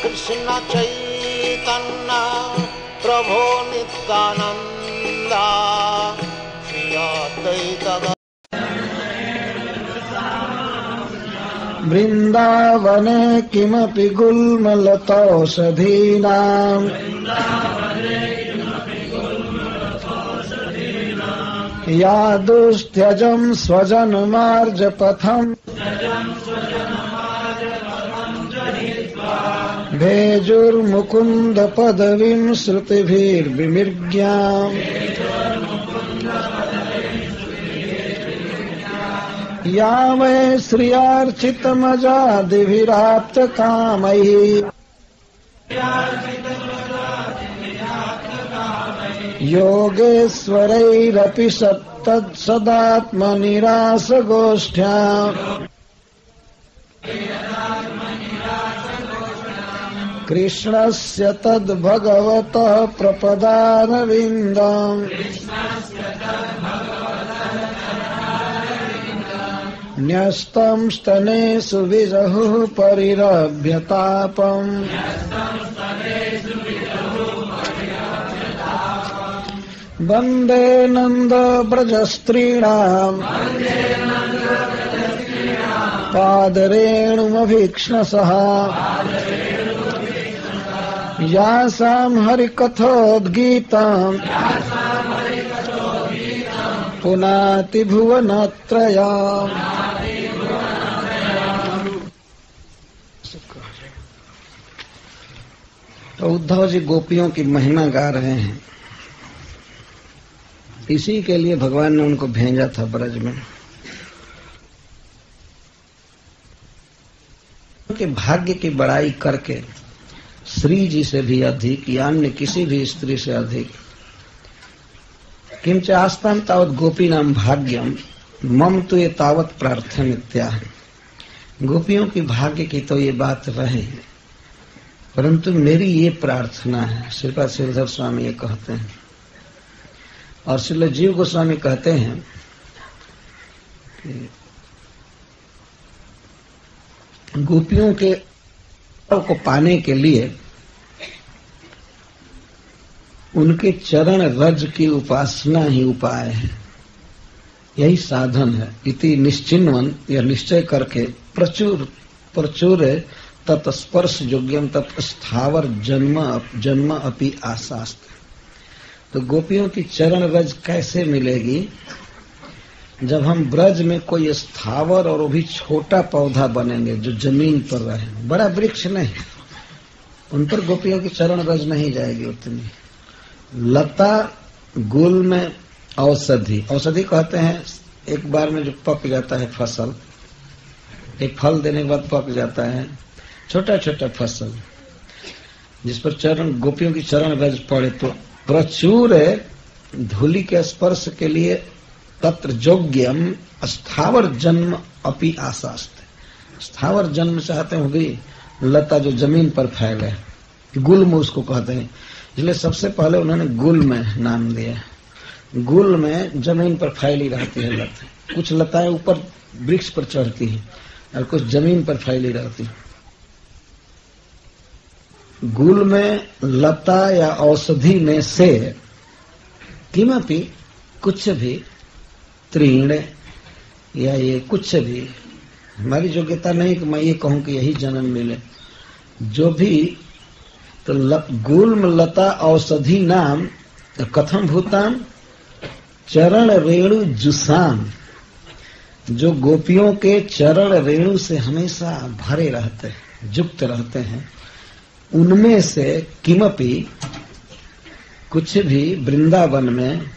कृष्ण चैतन्य प्रभो नित्यानंद श्री अद्वैत वृंदावने किमपि गुल्मलतौषधीनाम् या दुस्त्यजम् स्वजनमार्जपथम् भेजुर्मुकुन्द पदवीं श्रुतिभिर्विमृग्याम् या वै श्रियार्चितमजादिभिराप्तकामैः योगेश्वरैरपि सदात्मनिरासगोष्ठ्याम् कृष्णस्य तद्भगवतः प्रपदारविन्दम् न्यस्तं स्तनेषु विजहुः परिरभ्यतापम् वन्दे नन्दव्रजस्त्रीणाम् पादरेणुमभीक्ष्णसः यासां हरिकथोद्गीतम् पुनाति भुवनत्रयम्। तो उद्धव जी गोपियों की महिमा गा रहे हैं। इसी के लिए भगवान ने उनको भेजा था ब्रज में। उनके भाग्य की बड़ाई करके श्री जी से भी अधिक या अन्य किसी भी स्त्री से अधिक किंच आस्ताम तावत गोपी नाम भाग्यम मम तो ये तावत प्रार्थना। गोपियों की भाग्य की तो ये बात रहे, परंतु मेरी ये प्रार्थना है। श्रीपाद श्रीधर स्वामी ये कहते हैं और श्रील जीव गोस्वामी कहते हैं कि गोपियों के को पाने के लिए उनके चरण रज की उपासना ही उपाय है, यही साधन है। इति निश्चिन्वन यह निश्चय करके प्रचुर प्रचुर तत्स्पर्श योग्यम तत्स्थावर जन्म अपि आशास्त। तो गोपियों की चरण रज कैसे मिलेगी? जब हम ब्रज में कोई स्थावर और वो भी छोटा पौधा बनेंगे जो जमीन पर रहे, बड़ा वृक्ष नहीं, उन पर गोपियों की चरण रज नहीं जाएगी उतनी। लता गुल में औषधि, औषधि कहते हैं एक बार में जो पक जाता है फसल, एक फल देने के बाद पक जाता है, छोटा छोटा फसल जिस पर चरण गोपियों की चरण रज पड़े तो प्रचुर धूलि के स्पर्श के लिए तत्र योग्यम स्थावर जन्म अपि आशास्त। स्थावर जन्म चाहते हो भी लता जो जमीन पर फैले, गुल्म उसको कहते हैं, इसलिए सबसे पहले उन्होंने गुल्म नाम दिया। गुल में जमीन पर फैली रहती है लता, कुछ लताएं ऊपर वृक्ष पर चढ़ती है और कुछ जमीन पर फैली रहती है। गुल में लता या औषधि में से किमपि कुछ भी तृण या ये कुछ भी, हमारी योग्यता नहीं कि मैं ये कहूं कि यही जन्म मिले, जो भी तो गुल्म लता औषधि नाम कथम भूताम चरण रेणु जुसाम, जो गोपियों के चरण रेणु से हमेशा भरे रहते हैं, युक्त रहते हैं, उनमें से किमपि कुछ भी वृंदावन में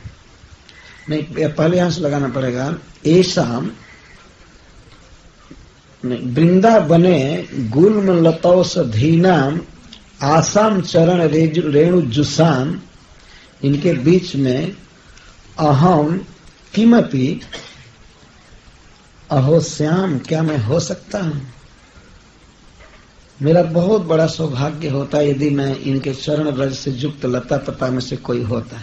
नहीं, पहले यहां से लगाना पड़ेगा, ऐसाम वृंदावने गुल्म लतौषधीनाम आसाम चरण रेणु जुसाम, इनके बीच में अहम किमपि अहो श्याम, क्या मैं हो सकता हूं? मेरा बहुत बड़ा सौभाग्य होता यदि मैं इनके चरण रज से युक्त लता पता में से कोई होता।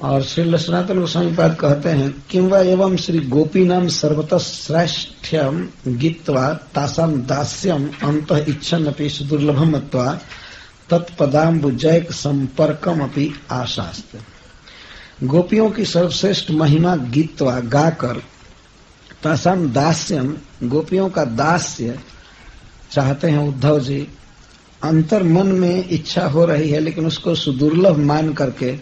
और श्री सनातन गोस्वामी पाद कहते हैं किंवा एवं श्री गोपी नाम सर्वतः श्रेष्ठ्यम गीत्वा तासाम दास्यम अंत इच्छन अपि सुदुर्लभम मत्वा तत्पदाम्बुजैक संपर्कम अपि आशास्ते। गोपियों की सर्वश्रेष्ठ महिमा गीत्वा गाकर तासाम दास्यम गोपियों का दास्य चाहते हैं उद्धव जी। अंतर मन में इच्छा हो रही है लेकिन उसको सुदुर्लभ मान करके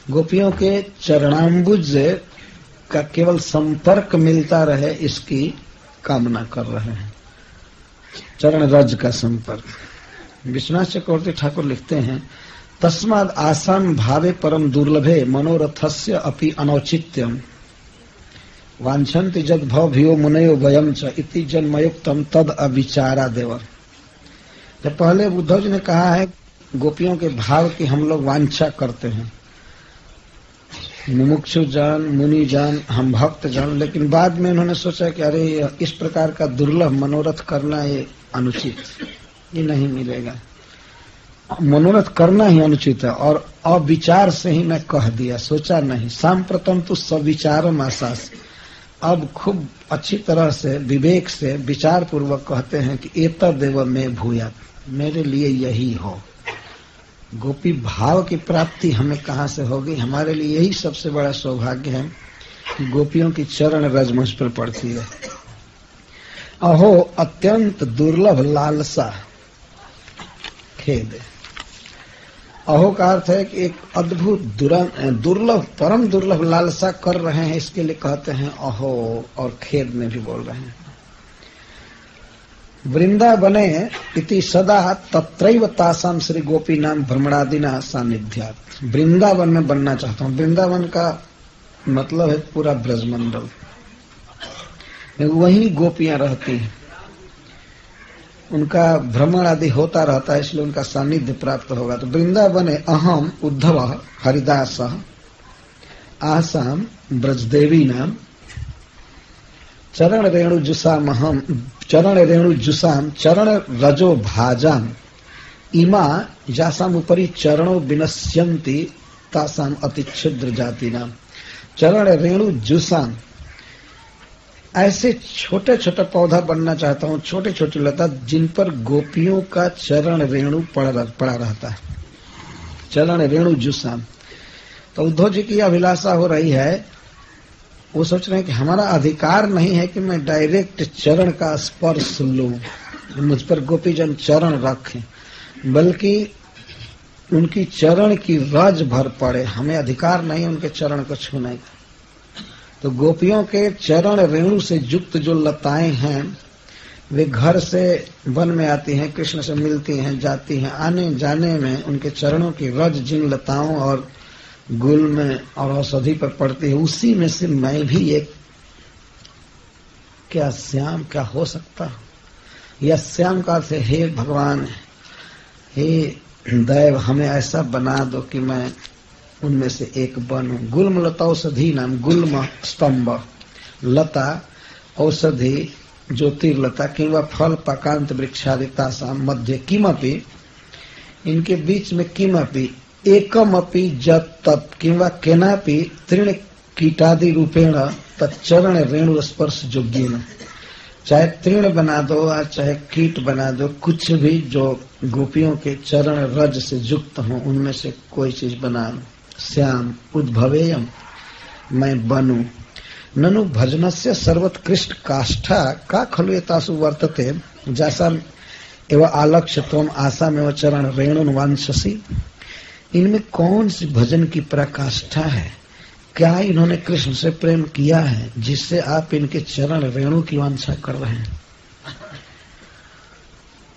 गोपियों के चरणाम्बुज का केवल संपर्क मिलता रहे इसकी कामना कर रहे हैं। चरण रज का संपर्क। विश्वनाथ चक्रवर्ती ठाकुर लिखते हैं तस्माद आसाम भावे परम दुर्लभे मनोरथस्य अपि अनौचित्यम वांछन्ति जद भव भियो मुनयो वयम च इति जन्मयुक्तम तद अविचारा देव। जब पहले उद्धव जी ने कहा है गोपियों के भाव की हम लोग वांछा करते हैं, मुमुक्षु जान मुनि जान हम भक्त जान, लेकिन बाद में उन्होंने सोचा कि अरे इस प्रकार का दुर्लभ मनोरथ करना ये अनुचित, ये नहीं मिलेगा। मनोरथ करना ही अनुचित है और अविचार से ही मैं कह दिया, सोचा नहीं। सांप्रतम तो सविचारम आशास। अब खूब अच्छी तरह से विवेक से विचार पूर्वक कहते हैं कि एतदेव में भूयात, मेरे लिए यही हो। गोपी भाव की प्राप्ति हमें कहाँ से होगी? हमारे लिए यही सबसे बड़ा सौभाग्य है कि गोपियों की चरण रज मुझ पर पड़ती है। अहो अत्यंत दुर्लभ लालसा खेद। अहो का अर्थ है कि एक अद्भुत दुर्लभ परम दुर्लभ लालसा कर रहे हैं, इसके लिए कहते हैं अहो, और खेद में भी बोल रहे हैं। वृंदावने इति सदा तत्रैव तासाम श्री गोपी नाम भ्रमणादिना सानिध्यात्। वृंदावन में बनना चाहता हूँ। वृंदावन का मतलब है पूरा ब्रजमंडल, वहीं गोपियां रहती हैं, उनका भ्रमण आदि होता रहता है, इसलिए उनका सानिध्य प्राप्त होगा। तो वृंदावने अहम उद्धव हरिदास आसाम ब्रजदेवी नाम चरण रेणु जुसाम हम चरण रेणु जुसाम चरण रजो भाजाम इमा जासाम उपरि चरणों विनश्यन्ति तासाम अति क्षुद्र जाति नाम। चरण रेणु जुसाम, ऐसे छोटे छोटे पौधा बनना चाहता हूँ, छोटे छोटे लता जिन पर गोपियों का चरण रेणु पड़ा रहता है। चरण रेणु जुसाम। तो उद्धव जी की अभिलाषा हो रही है, वो सोच रहे हैं कि हमारा अधिकार नहीं है कि मैं डायरेक्ट चरण का स्पर्श लूं, मुझ पर गोपीजन चरण रखें, बल्कि उनकी चरण की रज भर पड़े। हमें अधिकार नहीं उनके चरण को छूने का। तो गोपियों के चरण रेणु से युक्त जो लताएं हैं वे घर से वन में आती हैं, कृष्ण से मिलती हैं, जाती हैं। आने जाने में उनके चरणों की रज जिन लताओं और गुल में और औषधि पर पड़ती है, उसी में से मैं भी एक क्या श्याम क्या हो सकता। यह श्याम का अर्थ है हे भगवान, हे दैव, हमें ऐसा बना दो कि मैं उनमें से एक बनूं। गुल्म लता औषधि नाम, गुल्म स्तंभ लता औषधि ज्योतिर्लता किंवा फल पाकांत वृक्षादिता साम मध्य किमपि, इनके बीच में किमपि एकमपि जत तत् किंवा केनापि तृण कीटादि रूपेण तच्चरण रेणु स्पर्श योग्येन। चाहे तृण बना दो और चाहे कीट बना दो, कुछ भी जो गोपियों के चरण रज से युक्त हो उनमें से कोई चीज बना लो। श्याम उद्भवेयम, मैं बनूं। ननु भजनस्य सर्वोत्कृष्ट काष्ठा का खलु एतासु वर्तते जैसा एवं आलक्ष्य त्वम आशा में चरण रेणुन वांछसि। इनमें कौन सी भजन की पराकाष्ठा है? क्या इन्होंने कृष्ण से प्रेम किया है जिससे आप इनके चरण रेणु की वांछा कर रहे हैं?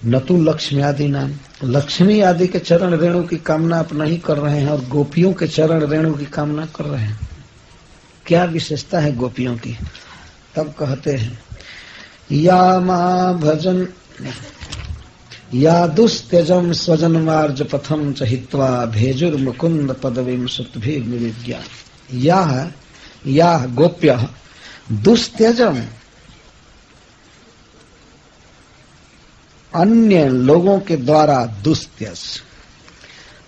न तो लक्ष्मी आदि नाम, लक्ष्मी आदि के चरण रेणु की कामना आप नहीं कर रहे हैं और गोपियों के चरण रेणु की कामना कर रहे हैं। क्या विशेषता है गोपियों की? तब कहते हैं या मां भजन या दुस्त्यजम स्वजनवार्ज पथम चहित्वा भेजुर मुकुंद पदवीम सुतभि विज्ञा। या गोप्य दुस्त्यजम, अन्य लोगों के द्वारा दुस्त्यज,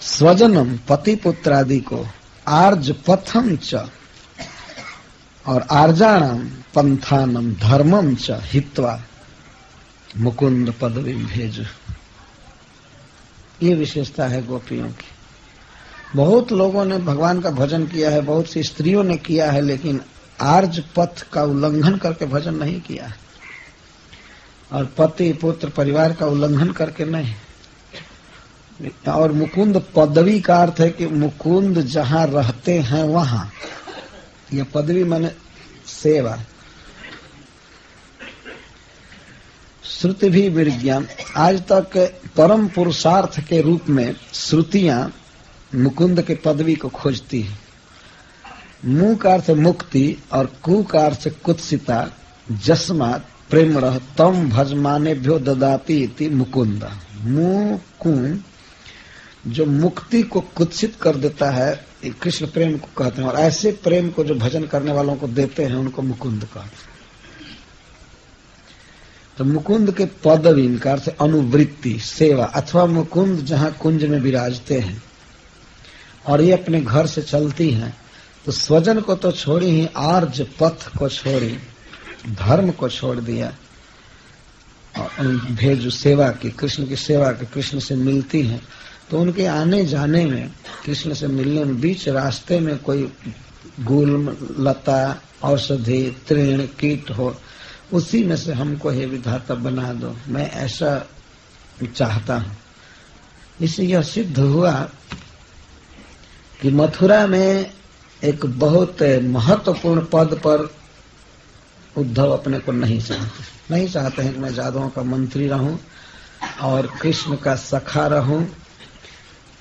स्वजनम पति पुत्र आदि को आर्ज पथम च और आर्जाणम पंथानम धर्मम च हित्वा मुकुंद पदवी भेज। ये विशेषता है गोपियों की। बहुत लोगों ने भगवान का भजन किया है, बहुत सी स्त्रियों ने किया है, लेकिन आर्ज पथ का उल्लंघन करके भजन नहीं किया है, और पति पुत्र परिवार का उल्लंघन करके नहीं। और मुकुंद पदवी का अर्थ है कि मुकुंद जहां रहते हैं वहां, यह पदवी माने सेवा। श्रुति भी विज्ञान, आज तक परम पुरुषार्थ के रूप में श्रुतियां मुकुंद के पदवी को खोजती है। मु का अर्थ मुक्ति और कु का अर्थ कुत्सिता, जस्मात् प्रेम रह तम भजमानेभ्यो ददाति इति मुकुंद। मुकु जो मुक्ति को कुत्सित कर देता है, कृष्ण प्रेम को कहते हैं, और ऐसे प्रेम को जो भजन करने वालों को देते हैं उनको मुकुंद कहते हैं। तो मुकुंद के पदवी का अर्थ अनुवृत्ति, सेवा, अथवा मुकुंद जहां कुंज में विराजते हैं और ये अपने घर से चलती हैं, तो स्वजन को तो छोड़ी ही आर्ज पथ को छोड़ी, धर्म को छोड़ दिया और भेजु सेवा की, कृष्ण की सेवा की, कृष्ण से मिलती हैं। तो उनके आने जाने में, कृष्ण से मिलने में, बीच रास्ते में कोई गुल्म लता औषधि तृण कीट हो, उसी में से हमको हे विधाता बना दो, मैं ऐसा चाहता हूं। इससे यह सिद्ध हुआ कि मथुरा में एक बहुत महत्वपूर्ण पद पर उद्धव अपने को नहीं चाहते हैं कि मैं जादवों का मंत्री रहूं और कृष्ण का सखा रहूं।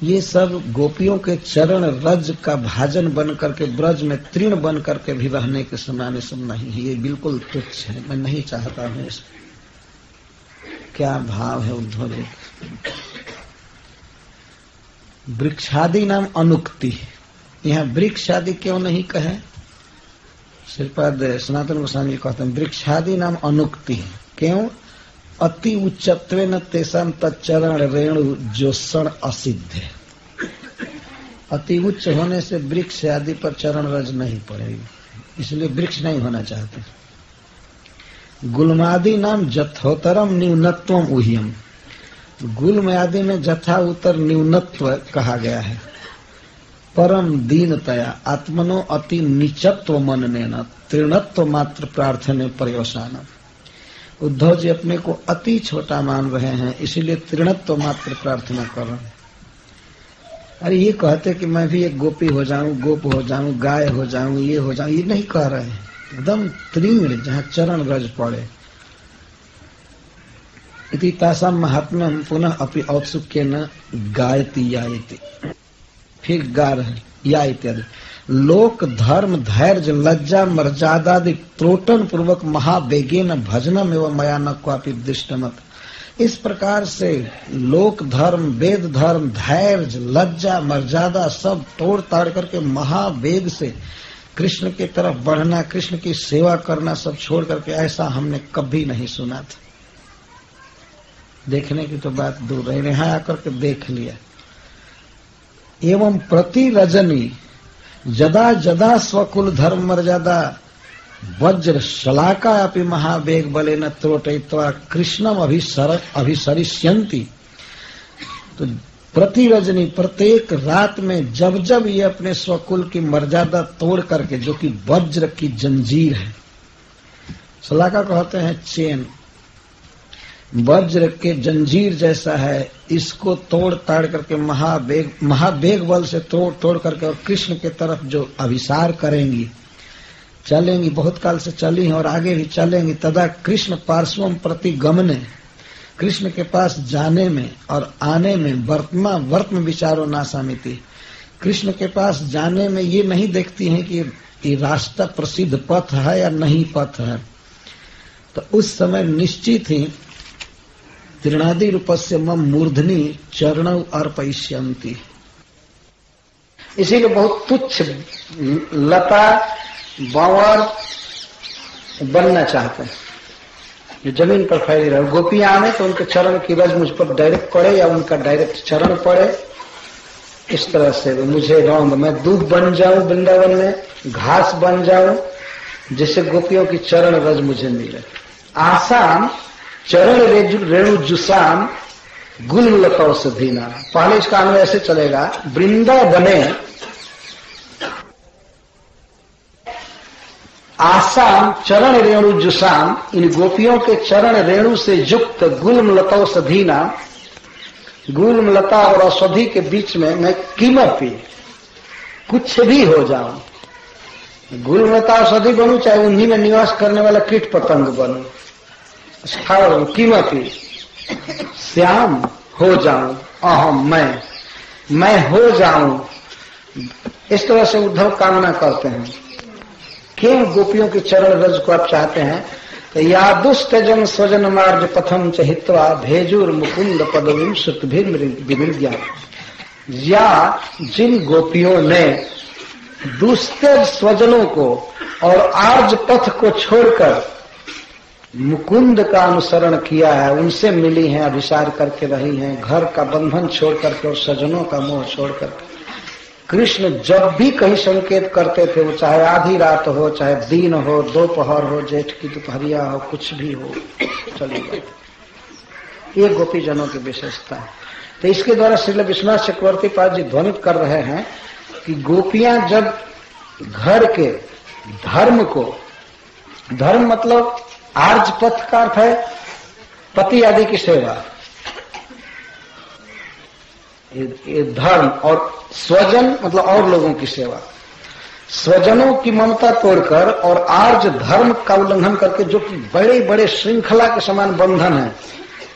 ये सब गोपियों के चरण रज का भाजन बन करके, ब्रज में तृण बन करके भी रहने के समान सब नहीं है, ये बिल्कुल तुच्छ है, मैं नहीं चाहता हूं इसको। क्या भाव है उद्धव जी। वृक्षादि नाम अनुक्ति, यहाँ वृक्षादि क्यों नहीं कहे? श्रीपाद सनातन गोस्वामी कहते हैं वृक्षादि नाम अनुक्ति, क्यों? अति उच्चत्वेन तेषां तच्चरण रेणु जोषण असिद्ध। अति उच्च होने से वृक्ष आदि पर चरण रज नहीं पड़ेगी, इसलिए वृक्ष नहीं होना चाहते। गुल्मादि नाम जथोतरम न्यूनत्वम उह्यम, गुल्म आदि में जथा उत्तर न्यूनत्व कहा गया है। परम दीनतया आत्मनो अति नीचत्व मननेन तृणत्व मात्र प्रार्थने पर्यवसान। उद्धव जी अपने को अति छोटा मान रहे हैं, इसीलिए तृणत्व मात्र प्रार्थना कर रहे हैं। अरे ये कहते कि मैं भी एक गोपी हो जाऊं, गोप हो जाऊं, गाय हो जाऊं, ये हो जाऊं, ये नहीं कह रहे हैं। एकदम तृण जहां चरण रज पड़े। इति तासाम महात्म्यम पुनः अपि औत्सुक्येन गायति यायति, फिर गा रहे या इत्यादि। लोक धर्म धैर्य लज्जा मर्यादादि त्रोटन पूर्वक महावेगेन भजनम एवं मया न क्वापि दृष्टमत। इस प्रकार से लोक धर्म, वेद धर्म, धैर्य, लज्जा, मर्यादा सब तोड़ ताड़ करके महावेग से कृष्ण की तरफ बढ़ना, कृष्ण की सेवा करना सब छोड़ करके, ऐसा हमने कभी नहीं सुना था। देखने की तो बात दूर रही, यहाँ आकर के देख लिया। एवं प्रति रजनी जदा जदा स्वकुल धर्म मर्यादा वज्र शलाका अपि महावेग बलेन त्रोटयित्वा कृष्णम अभिसरिष्यन्ति। तो प्रति रजनी, प्रत्येक रात में जब जब ये अपने स्वकुल की मर्यादा तोड़ करके, जो कि वज्र की जंजीर है, शलाका कहते हैं चेन, वज्र के जंजीर जैसा है, इसको तोड़ ताड़ करके महावेग बल से तोड़ करके और कृष्ण के तरफ जो अभिसार करेंगी, चलेंगी, बहुत काल से चली हैं और आगे भी चलेंगी। तदा कृष्ण पार्श्वम प्रति गमने, कृष्ण के पास जाने में और आने में वर्तम विचारो नासामिति, कृष्ण के पास जाने में ये नहीं देखती हैं कि ये रास्ता प्रसिद्ध पथ है या नहीं पथ है। तो उस समय निश्चित ही तृणादि रूपस्य मम मूर्धनि चरणौ अर्पयिष्यन्ति। इसीलिए बहुत तुच्छ लता बावर बनना चाहते हैं, जो जमीन पर फैली रहे। गोपियां आने तो उनके चरण की रज मुझ पर डायरेक्ट पड़े या उनका डायरेक्ट चरण पड़े, इस तरह से मुझे रौंद, मैं दूध बन जाऊं वृंदावन में, घास बन जाऊं, जिससे गोपियों की चरण रज मुझे मिले। आसाम चरण रेणु जुसाम गुललता सधीना। पहले इसका अन्वय ऐसे चलेगा, वृंदावने आसाम चरण रेणु जुसाम, इन गोपियों के चरण रेणु से युक्त गुलमलता सधीना, गुलमलता और औषधि के बीच में मैं किमपि कुछ भी हो जाऊं। गुलमलता औषधि बनूं, चाहे उन्हीं में निवास करने वाला कीट पतंग बनूं, स्थावर किमपि श्याम हो जाऊं, अहम मैं हो जाऊं। इस तरह से उद्धव कामना करते हैं। क्यों गोपियों के चरण रज को आप चाहते हैं? तो या दुष्ट जन स्वजन मार्ग पथम चहित्वा भेजुर मुकुंद पदवीम श्रुतभिर विमृग्या। या जिन गोपियों ने दुष्ट स्वजनों को और आर्ज पथ को छोड़कर मुकुंद का अनुसरण किया है, उनसे मिली हैं, अभिसार करके रही हैं, घर का बंधन छोड़ करके और स्वजनों का मोह छोड़ करके। कृष्ण जब भी कहीं संकेत करते थे, वो चाहे आधी रात हो, चाहे दिन हो, दोपहर हो, जेठ की दोपहरिया हो, कुछ भी हो, चलेगा। ये गोपी जनों की विशेषता है। तो इसके द्वारा श्रील विश्वनाथ चक्रवर्ती पाद जी ध्वनित कर रहे हैं कि गोपियां जब घर के धर्म को, धर्म मतलब आर्ज पथ का अर्थ है पति आदि की सेवा, ये धर्म, और स्वजन मतलब और लोगों की सेवा, स्वजनों की ममता तोड़कर और आर्ज धर्म का उल्लंघन करके, जो कि बड़े बड़े श्रृंखला के समान बंधन है,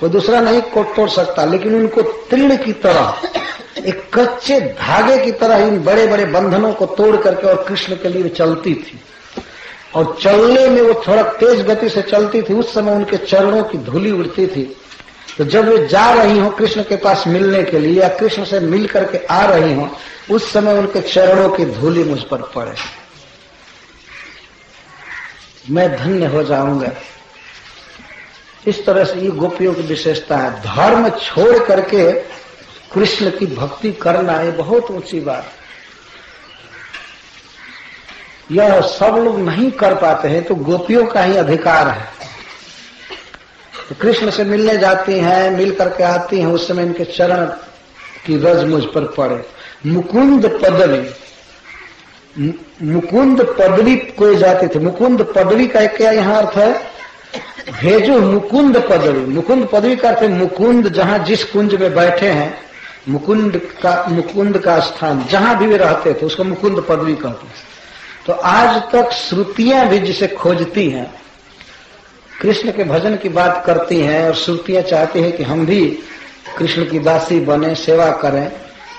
कोई दूसरा नहीं को तोड़ सकता, लेकिन उनको तीर्ण की तरह, एक कच्चे धागे की तरह इन बड़े बड़े बंधनों को तोड़ करके और कृष्ण के लिए चलती थी। और चलने में वो थोड़ा तेज गति से चलती थी। उस समय उनके चरणों की धूली उड़ती थी। तो जब वे जा रही हो कृष्ण के पास मिलने के लिए या कृष्ण से मिल करके आ रही हो, उस समय उनके चरणों की धूली मुझ पर पड़े, मैं धन्य हो जाऊंगा। इस तरह से ये गोपियों की विशेषता है। धर्म छोड़ करके कृष्ण की भक्ति करना ये बहुत ऊंची बात। यह सब लोग नहीं कर पाते हैं, तो गोपियों का ही अधिकार है। तो कृष्ण से मिलने जाती हैं, मिल करके आती हैं, उस समय इनके चरण की रज मुझ पर पड़े। मुकुंद पदवी, मुकुंद पदवी कोई जाती थी। मुकुंद पदवी का क्या यहाँ अर्थ है? भेजो मुकुंद पदवी। मुकुंद पदवी का अर्थ है मुकुंद जहां जिस कुंज में बैठे हैं, मुकुंद का स्थान जहां भी वे रहते थे, उसको मुकुंद पदवी कहते हैं। तो आज तक श्रुतियां भी जिसे खोजती हैं, कृष्ण के भजन की बात करती हैं और श्रुतियां चाहती हैं कि हम भी कृष्ण की दासी बने, सेवा करें,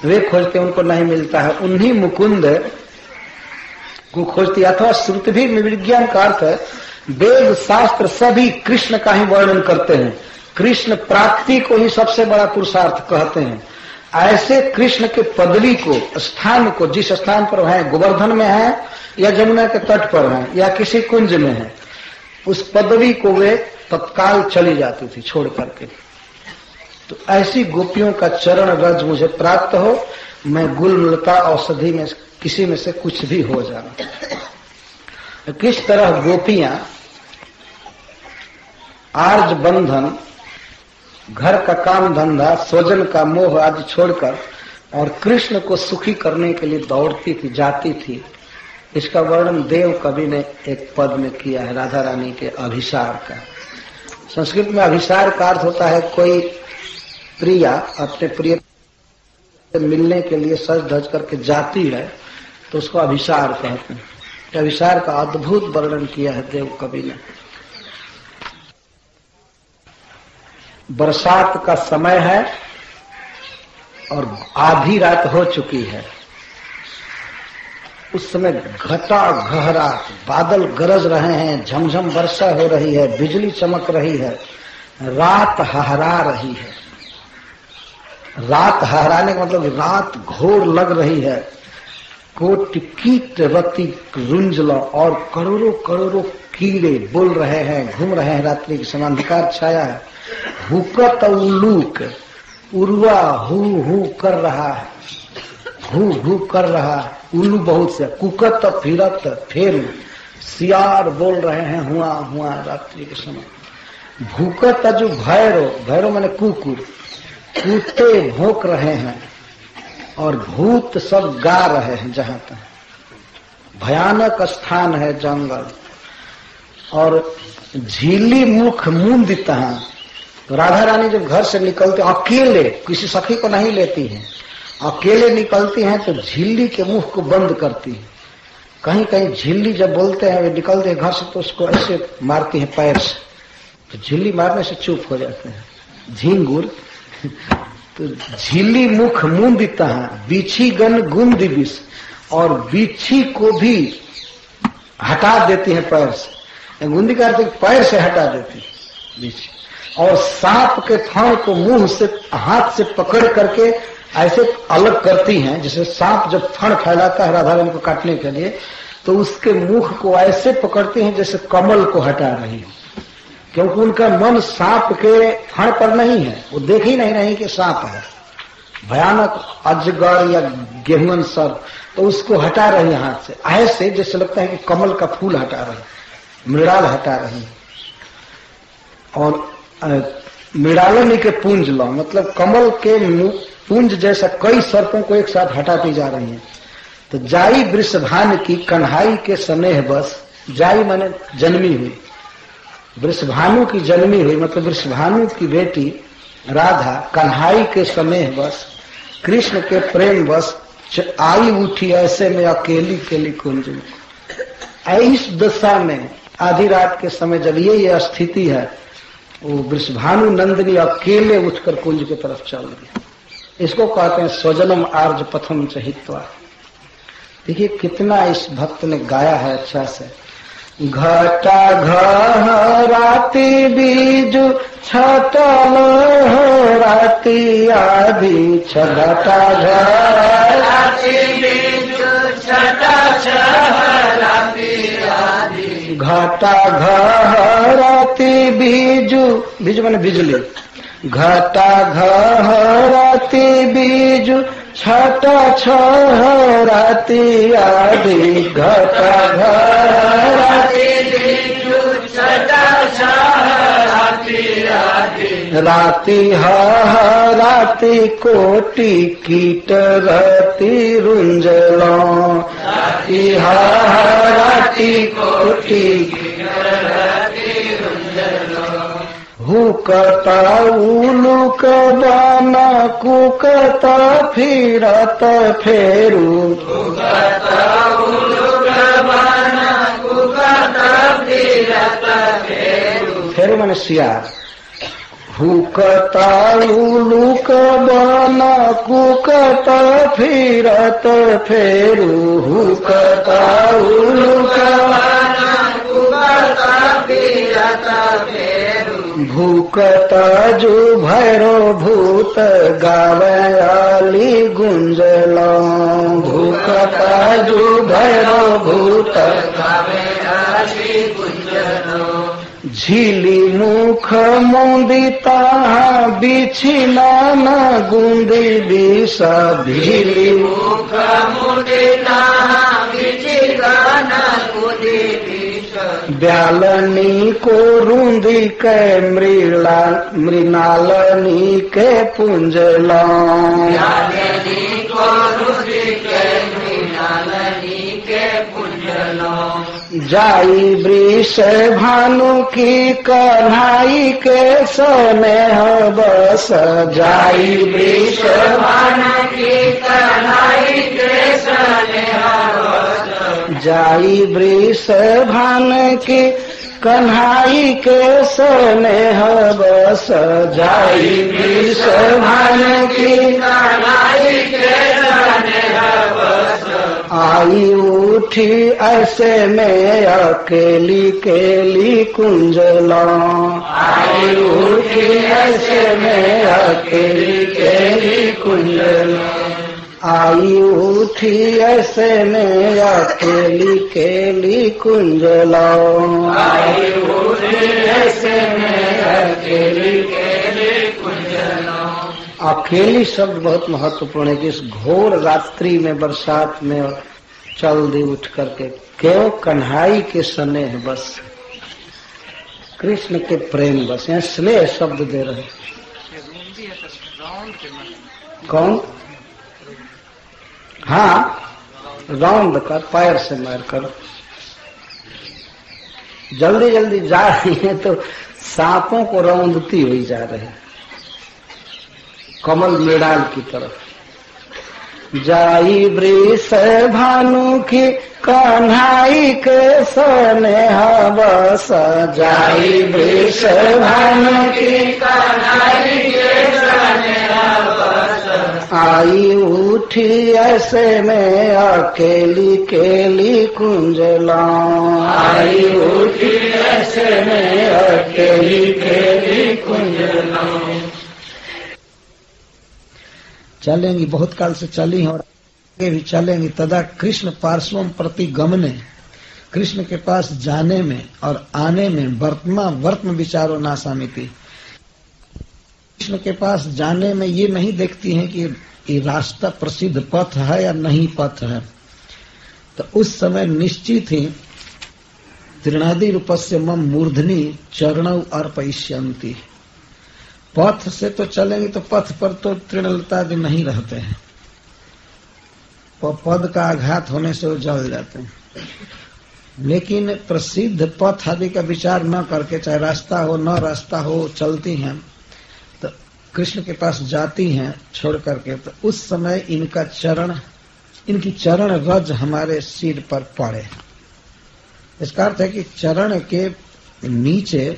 वे खोजते, उनको नहीं मिलता है, उन्हीं मुकुंद को खोजती। अथवा श्रुति भी विज्ञान का अर्थ है, वेद शास्त्र सभी कृष्ण का ही वर्णन करते हैं, कृष्ण प्राप्ति को ही सबसे बड़ा पुरुषार्थ कहते हैं। ऐसे कृष्ण के पदवी को, स्थान को, जिस स्थान पर है, गोवर्धन में है या जमुना के तट पर है या किसी कुंज में है, उस पदवी को वे तत्काल चली जाती थी छोड़ करके। तो ऐसी गोपियों का चरण रज मुझे प्राप्त हो, मैं गुलमलता औषधि में किसी में से कुछ भी हो जाऊं। किस तरह गोपियां आर्ज बंधन, घर का काम धंधा, स्वजन का मोह आदि छोड़कर और कृष्ण को सुखी करने के लिए दौड़ती थी, जाती थी, इसका वर्णन देव कवि ने एक पद में किया है, राधा रानी के अभिसार का। संस्कृत में अभिसार का अर्थ होता है कोई प्रिया अपने प्रिय से मिलने के लिए सज धज करके जाती है, तो उसको अभिसार कहते हैं। अभिसार का अद्भुत वर्णन किया है देव कवि ने। बरसात का समय है और आधी रात हो चुकी है। उस समय घटा गहरा बादल गरज रहे हैं, झमझम वर्षा हो रही है, बिजली चमक रही है, रात हहरा रही है। रात हहराने का मतलब रात घोर लग रही है। कोटि कीट रति रुंजला, और करोड़ों करोड़ों कीड़े बोल रहे हैं, घूम रहे हैं, रात्रि के समय अंधकार छाया है। हुकत उल्लूक, उर्वा हु हु कर रहा है। घू घू कर रहा, उल्लू बहुत से, कुकत फिरत फेरू, सियार बोल रहे हैं हुआ हुआ रात्रि के समय। भूकत जो भैरो, भैरो माने कुकुर, कुत्ते भौंक रहे हैं और भूत सब गा रहे हैं। जहां तक भयानक स्थान है जंगल, और झीली मुख मुंदित है। तो राधा रानी जब घर से निकलते अकेले, किसी सखी को नहीं लेती हैं, अकेले निकलती हैं तो झिल्ली के मुख को बंद करती है। कहीं कहीं झिल्ली जब बोलते हैं वे निकलते हैं घर से तो उसको ऐसे मारती हैं पैर से, तो झिल्ली मारने से चुप हो जाते हैं झिंगुर। तो झिल्ली मुख मुंदित है, बिछी गन गुंद विष, और बिछी को भी हटा देती है पैर से। गुंदी का अर्थ पैर से हटा देती है बिछी। और सांप के थन को मुंह से हाथ से पकड़ करके ऐसे अलग करती हैं, जैसे सांप जब फण फैलाता है राधा रानी को काटने के लिए, तो उसके मुख को ऐसे पकड़ती हैं जैसे कमल को हटा रही है, क्योंकि उनका मन सांप के फण पर नहीं है, वो देख ही नहीं रही कि सांप है, भयानक अजगर या गेहुअन सर, तो उसको हटा रही है हाथ से, ऐसे जैसे लगता है कि कमल का फूल हटा रही, मृणाल हटा रही। और मृणालिनी के पुंज लो, मतलब कमल के पुंज जैसा कई सर्पों को एक साथ हटाती जा रही हैं। तो जाई वृषभान की कन्हाई के स्नेह बस, जाई माने जन्मी हुई, वृषभानु की जन्मी हुई, मतलब वृषभानु की बेटी राधा कन्हाई के स्नेह बस, कृष्ण के प्रेम बस आई उठी ऐसे में अकेली केली कुंज में। इस दशा में आधी रात के समय जब ये स्थिति है, वो वृषभानु नंदिनी अकेले उठकर कुंज की तरफ चल गई। इसको कहते हैं स्वजनम आर्ज पथम चहित्वा। देखिए कितना इस भक्त ने गाया है अच्छा से। घटा घराती बीजु छटल राती आदि, घटा घराती बीजु घटा घराती बीजु, बीजु माने बिजली, घटा घराती बीजु छटा छराती आदि, घटा घराती बीजु छटा छराती आदि, राती हराती कोटि कीट रहती रुंजलो, राती हराती कोटि कीट रहती रुंजलो, हुकता उलुक बाना कुकता फिरत फेरू, हुकता उलुक बाना कुकता फिरत फेरू, फेरू माने सियार। हुकता उलुक बाना कुकता फिरत फेरू, हुकता उलुक बाना कुकता फिरत फेरू, भूकता जो भैरो भूत गावयाली गुंजलो, भूकता जो भैरो भूत गावयाली गुंजलो, झीली मुख मुंदिता बिछी नाना गुंदी दिशा, झीली मुख मुंदिता बिछी नाना गुंदी दिशा, ब्यालनी को रूंदी के मृणालिनी के पुंजला, ब्यालनी को रूंदी के मृणालिनी के पुंजला, जाई वृष भानु की कन्हाई के स्नेह बस, जाई वृष भानु की कन्हाई के स्नेह बस, जाई वृष भान की कन्हाई के स्नेह बस, जाई वृष भान की कन्हाई के स्नेह बस, आई उठी ऐसे में अकेली केली कुंजला, आई उठी ऐसे में अकेली केली कुंजला, आई उठी ऐसे में अकेली केली कुंजला, आई उठी ऐसे में अकेली केली कुंजला, अकेली शब्द बहुत महत्वपूर्ण है कि इस घोर रात्रि में बरसात में चल दी उठ करके क्यों कन्हाई के स्नेह बस, कृष्ण के प्रेम बस, यहाँ स्नेह शब्द दे रहे हैं। कौन? हाँ, राउंड कर, पैर से मार कर। जल्दी जल्दी जा रही है तो सांपों को रौंदती हुई जा रही है कमल मृणाल की तरफ। जाई वृष भानु की कन्हाई के स्नेह बस, जाई वृष भानु की कन्हाई के स्नेह बस, आई उठी ऐसे में अकेली केली कुंजलाऊं, आई उठी ऐसे में अकेली केली कुंजलाऊं। चलेंगी, बहुत काल से चली हैं और आगे भी चलेंगी। तदा कृष्ण पार्श्वम प्रति गमने, कृष्ण के पास जाने में और आने में वर्तम विचारो नासामिति, कृष्ण के पास जाने में ये नहीं देखती हैं कि ये रास्ता प्रसिद्ध पथ है या नहीं पथ है। तो उस समय निश्चित ही तृणादि रूपस्य मम मूर्धनि चरणौ अर्पयिष्यन्ति, पथ से तो चलेंगे तो पथ पर तो तृणलता भी नहीं रहते हैं, पद का आघात होने से वो जल जाते हैं। लेकिन प्रसिद्ध पथ आदि का विचार न करके, चाहे रास्ता हो न रास्ता हो, चलती हैं तो कृष्ण के पास जाती हैं छोड़ करके। तो उस समय इनकी चरण रज हमारे सिर पर पड़े। इसका अर्थ है कि चरण के नीचे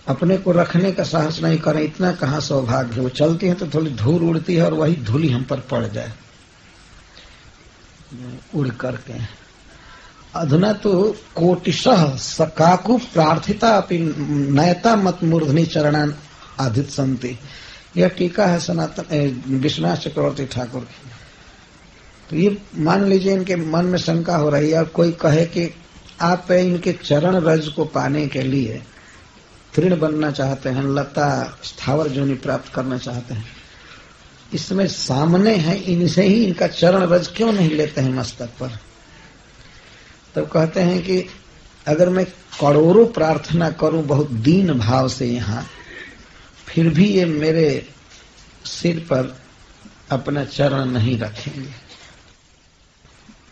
अपने को रखने का साहस नहीं करें, इतना कहाँ सौभाग्य। वो चलती है तो थोड़ी धूल उड़ती है और वही धूली हम पर पड़ जाए उड़ करके। अधुना तो कोटिशः सकाकु प्रार्थिता अपि नयता मत मूर्धनि चरणान आधित संति, यह टीका है सनातन विश्वनाथ चक्रवर्ती ठाकुर की। तो ये मान लीजिए इनके मन में शंका हो रही है और कोई कहे कि आप इनके चरण रज को पाने के लिए तृण बनना चाहते हैं, लता स्थावर जोनि प्राप्त करना चाहते हैं, इसमें सामने है, इनसे ही इनका चरण रज क्यों नहीं लेते हैं मस्तक पर। तब कहते हैं कि अगर मैं करोड़ों प्रार्थना करूं बहुत दीन भाव से यहाँ, फिर भी ये मेरे सिर पर अपना चरण नहीं रखेंगे,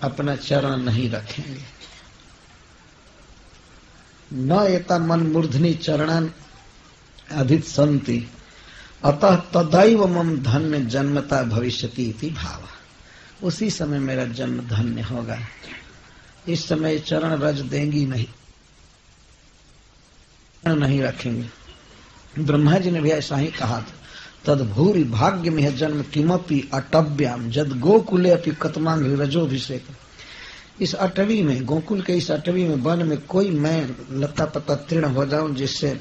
अपना चरण नहीं रखेंगे। न एता मन मूर्धनि चरणान अधित संति, अतः तदैव मम धन्य जन्मता भविष्यति इति भाव। उसी समय मेरा जन्म धन्य होगा। इस समय चरण रज देंगी नहीं रखेंगे। ब्रह्मा जी ने भी ऐसा ही कहा था, तद्भूरि भाग्य में जन्म किमपि अटव्याम जद गोकुले अपि कतमांग रजोभिषेक। इस अटवी में, गोकुल के इस अटवी में, वन में कोई मैं लता पता तृण हो जाऊं जिससे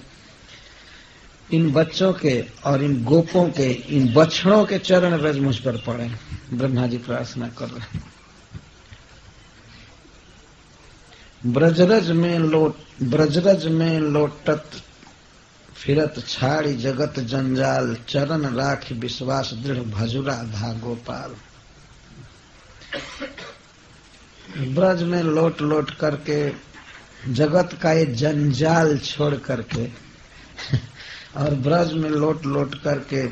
इन बच्चों के और इन गोपों के, इन बछड़ों के चरण रज मुझ पर पड़े। ब्रह्मा जी प्रार्थना कर रहे। ब्रजरज में लोटत फिरत छाड़ी जगत जंजाल, चरण राख विश्वास दृढ़ भजुरा धा गोपाल। ब्रज में लोट लोट करके जगत का ये जंजाल छोड़ करके और ब्रज में लोट लोट करके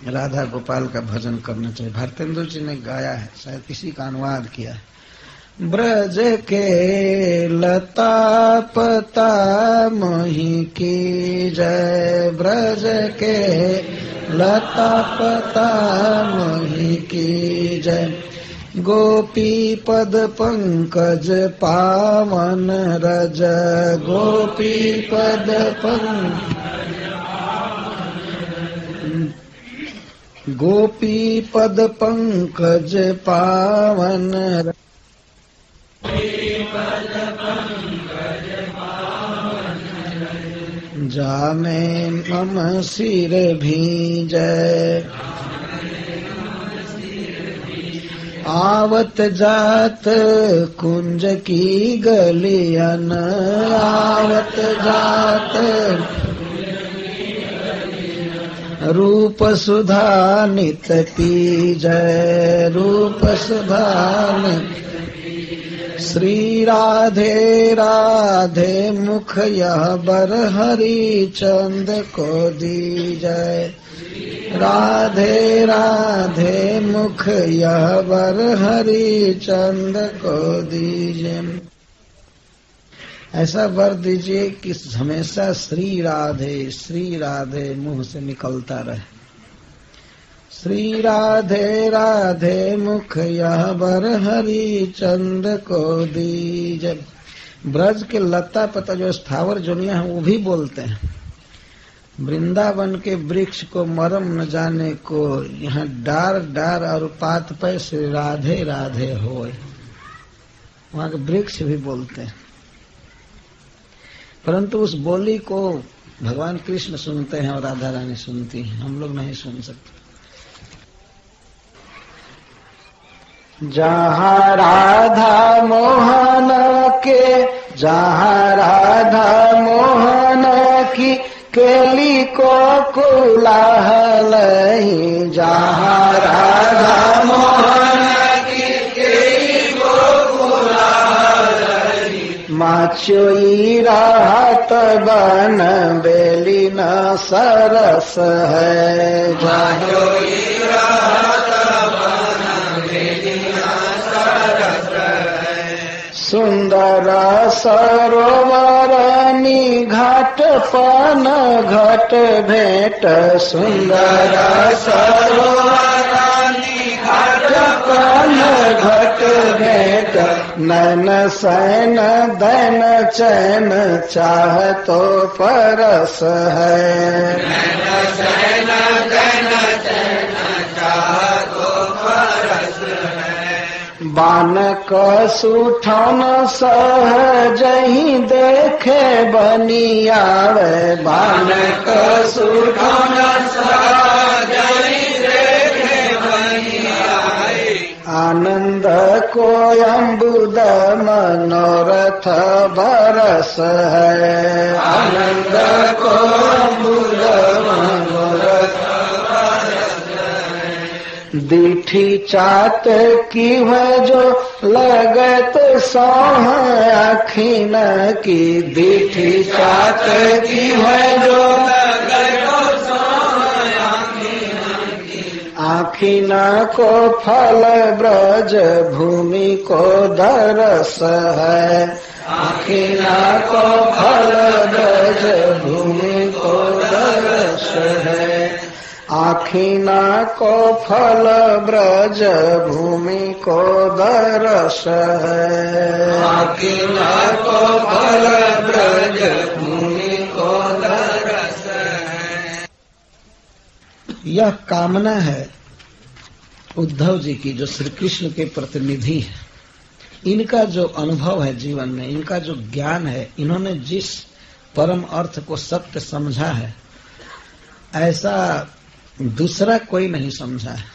राधा गोपाल का भजन करना चाहिए। भारतेंदु जी ने गाया है, शायद किसी का अनुवाद किया है। ब्रज के लता पता मोहि की जय, ब्रज के लता पता मोहि की जय, गोपी पद पंकज पावन रज, गोपी पद गोपी पद पंकज पावन रज, जामे मम सिर भीजय, आवत जात कुंज की गलियन, आवत जात रूप सुधा नित पीजय, रूप सुधा नित। श्री राधे राधे मुख यह बर हरि चंद को दीजय, राधे राधे मुख यह बर हरि चंद को दीजय। ऐसा वर दीजिए कि हमेशा श्री राधे मुंह से निकलता रहे। श्री राधे राधे मुख यह बर हरि चंद को दीजय। ब्रज के लता पता जो स्थावर जोनिया है वो भी बोलते हैं। वृंदावन के वृक्ष को मरम न जाने को, यहाँ डार डार और पात पे श्री राधे राधे होए। वहाँ के वृक्ष भी बोलते हैं, परंतु उस बोली को भगवान कृष्ण सुनते हैं और राधा रानी सुनती हैं, हम लोग नहीं सुन सकते। जहाँ राधा मोहन के, जहाँ राधा मोहन की केली को कुलाहलहि, जहाँ राधा मोहन की केली को कुलाहलहि, माचोई राहत बन बेली न सरस है, माचोई राहत बन बेली न सरस है। सुंदर सरोवर घाट पन घट भेंट, सुंदर सरोवर घाट पन घट भेंट, नैन सैन दैन चैन चाह तो परस है, नैन सैन दैन चैन चाह तो परस है। बानक सुठन सहज ही देखे बनी आवे, बानक सुठन सहज ही देखे बनी आवे। आनंद को अम्बुद मनोरथ बरस है, आनंद को अम्बुद मनोरथ दीठी चात की है जो लगत सोह आखिन की, दीठी चात की है जो लगत सोह आखिन की। आखिन को फल ब्रज भूमि को दरस है, आखिन को फल ब्रज भूमि को दरस है। आखिना को फल ब्रज भूमि को दरस है, आखिना को फल ब्रज भूमि को दरस है। यह कामना है उद्धव जी की, जो श्री कृष्ण के प्रतिनिधि है। इनका जो अनुभव है जीवन में, इनका जो ज्ञान है, इन्होंने जिस परम अर्थ को सत्य समझा है, ऐसा दूसरा कोई नहीं समझा है।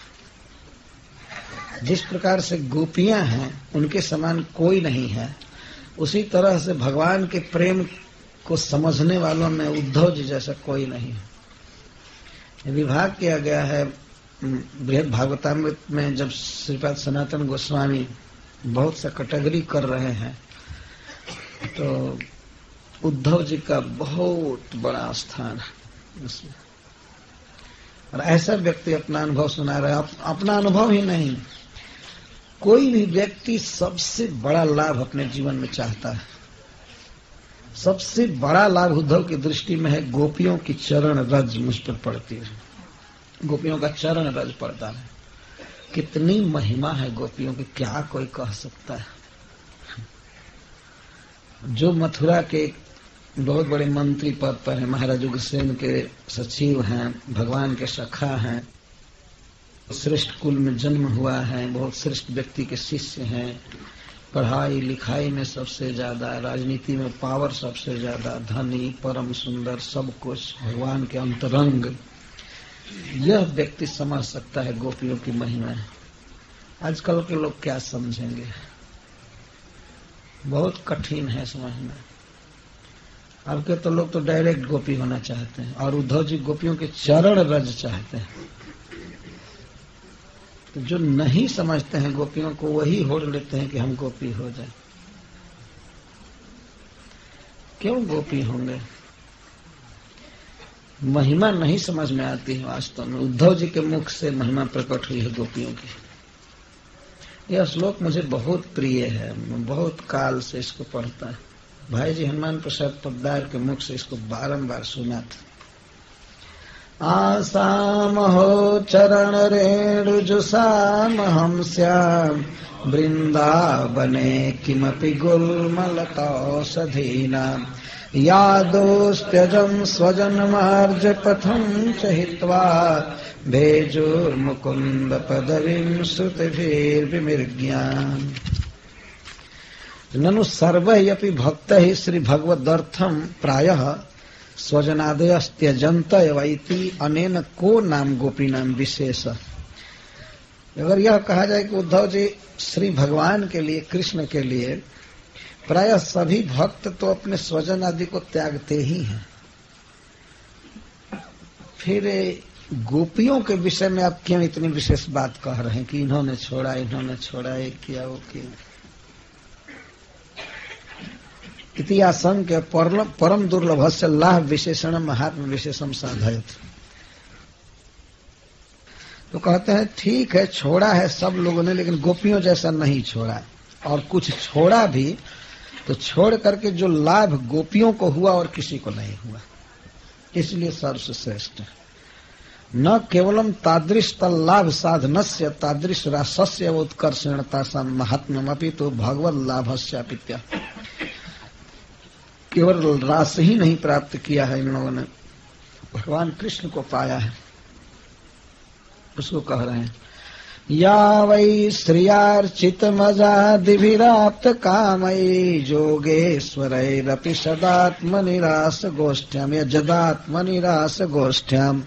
जिस प्रकार से गोपियां हैं उनके समान कोई नहीं है, उसी तरह से भगवान के प्रेम को समझने वालों में उद्धव जी जैसा कोई नहीं है। विभाग किया गया है बृहद भागवतामृत में, जब श्रीपाद सनातन गोस्वामी बहुत सा कैटेगरी कर रहे हैं, तो उद्धव जी का बहुत बड़ा स्थान है उसमें। और ऐसा व्यक्ति अपना अनुभव सुना रहा है, अपना अनुभव ही नहीं, कोई भी व्यक्ति सबसे बड़ा लाभ अपने जीवन में चाहता है। सबसे बड़ा लाभ उद्धव की दृष्टि में है गोपियों की चरण रज मुझ पर पड़ती है, गोपियों का चरण रज पड़ता है। कितनी महिमा है गोपियों की, क्या कोई कह सकता है। जो मथुरा के बहुत बड़े मंत्री पद पर हैं, महाराज उग्रसेन के सचिव हैं, भगवान के सखा हैं, श्रेष्ठ कुल में जन्म हुआ है, बहुत श्रेष्ठ व्यक्ति के शिष्य हैं, पढ़ाई लिखाई में सबसे ज्यादा, राजनीति में पावर सबसे ज्यादा, धनी, परम सुंदर, सब कुछ भगवान के अंतरंग, यह व्यक्ति समझ सकता है गोपियों की महिमा। आजकल के लोग क्या समझेंगे, बहुत कठिन है समझना। अब के तो लोग तो डायरेक्ट गोपी होना चाहते हैं, और उद्धव जी गोपियों के चरण रज चाहते हैं। तो जो नहीं समझते हैं गोपियों को, वही होड़ लेते हैं कि हम गोपी हो जाए। क्यों गोपी होंगे? महिमा नहीं समझ में आती है वास्तव में। उद्धव जी के मुख से महिमा प्रकट हुई है गोपियों की। यह श्लोक मुझे बहुत प्रिय है, मैं बहुत काल से इसको पढ़ता है। भाई जी हनुमान प्रसाद पोद्दार के मुख से इसको बारंबार सुना था। आसाम हो चरण रेणुजुसाम हम श्याम वृंदावने किमपि गुल्मलतौषधीना यादोस्त्यजं स्वजन्मार्ज पथं च हित्वा भेजुर्मुकुन्द पदवीं श्रुतिभिर्विमृग्याम्। ननु सर्वैरपि भक्तैः श्री भगवदर्थं प्रायः स्वजनादयस्त्यजन्त एवैति अनेन को नाम गोपीनाम विशेष। अगर यह कहा जाए कि उद्धव जी श्री भगवान के लिए, कृष्ण के लिए प्रायः सभी भक्त तो अपने स्वजन आदि को त्यागते ही हैं, फिर गोपियों के विषय में आप क्यों इतनी विशेष बात कह रहे हैं कि इन्होंने छोड़ा, ये किया, वो किया। इति आशंक्य परम दुर्लभस्य लाभ विशेषण महात्म विशेषम साधयत। तो कहते हैं ठीक है, छोड़ा है सब लोगों ने, लेकिन गोपियों जैसा नहीं छोड़ा, और कुछ छोड़ा भी तो छोड़ करके जो लाभ गोपियों को हुआ और किसी को नहीं हुआ, इसलिए सर्वश्रेष्ठ है। न केवलम तादृश तल्लाभ साधनस्य तादृश रासस्य उत्कर्षणता सा महात्म्यमपि तो भगवत लाभस्यापित्या। केवल रास ही नहीं प्राप्त किया है इन लोगों ने, भगवान कृष्ण को पाया है, उसको कह रहे हैं। या वै श्रियार्चितमजादिभिराप्त कामयी जोगेश्वरैरपि सदात्मनिरास गोष्ठ्याम या जदात्मनिरास गोष्ठ्याम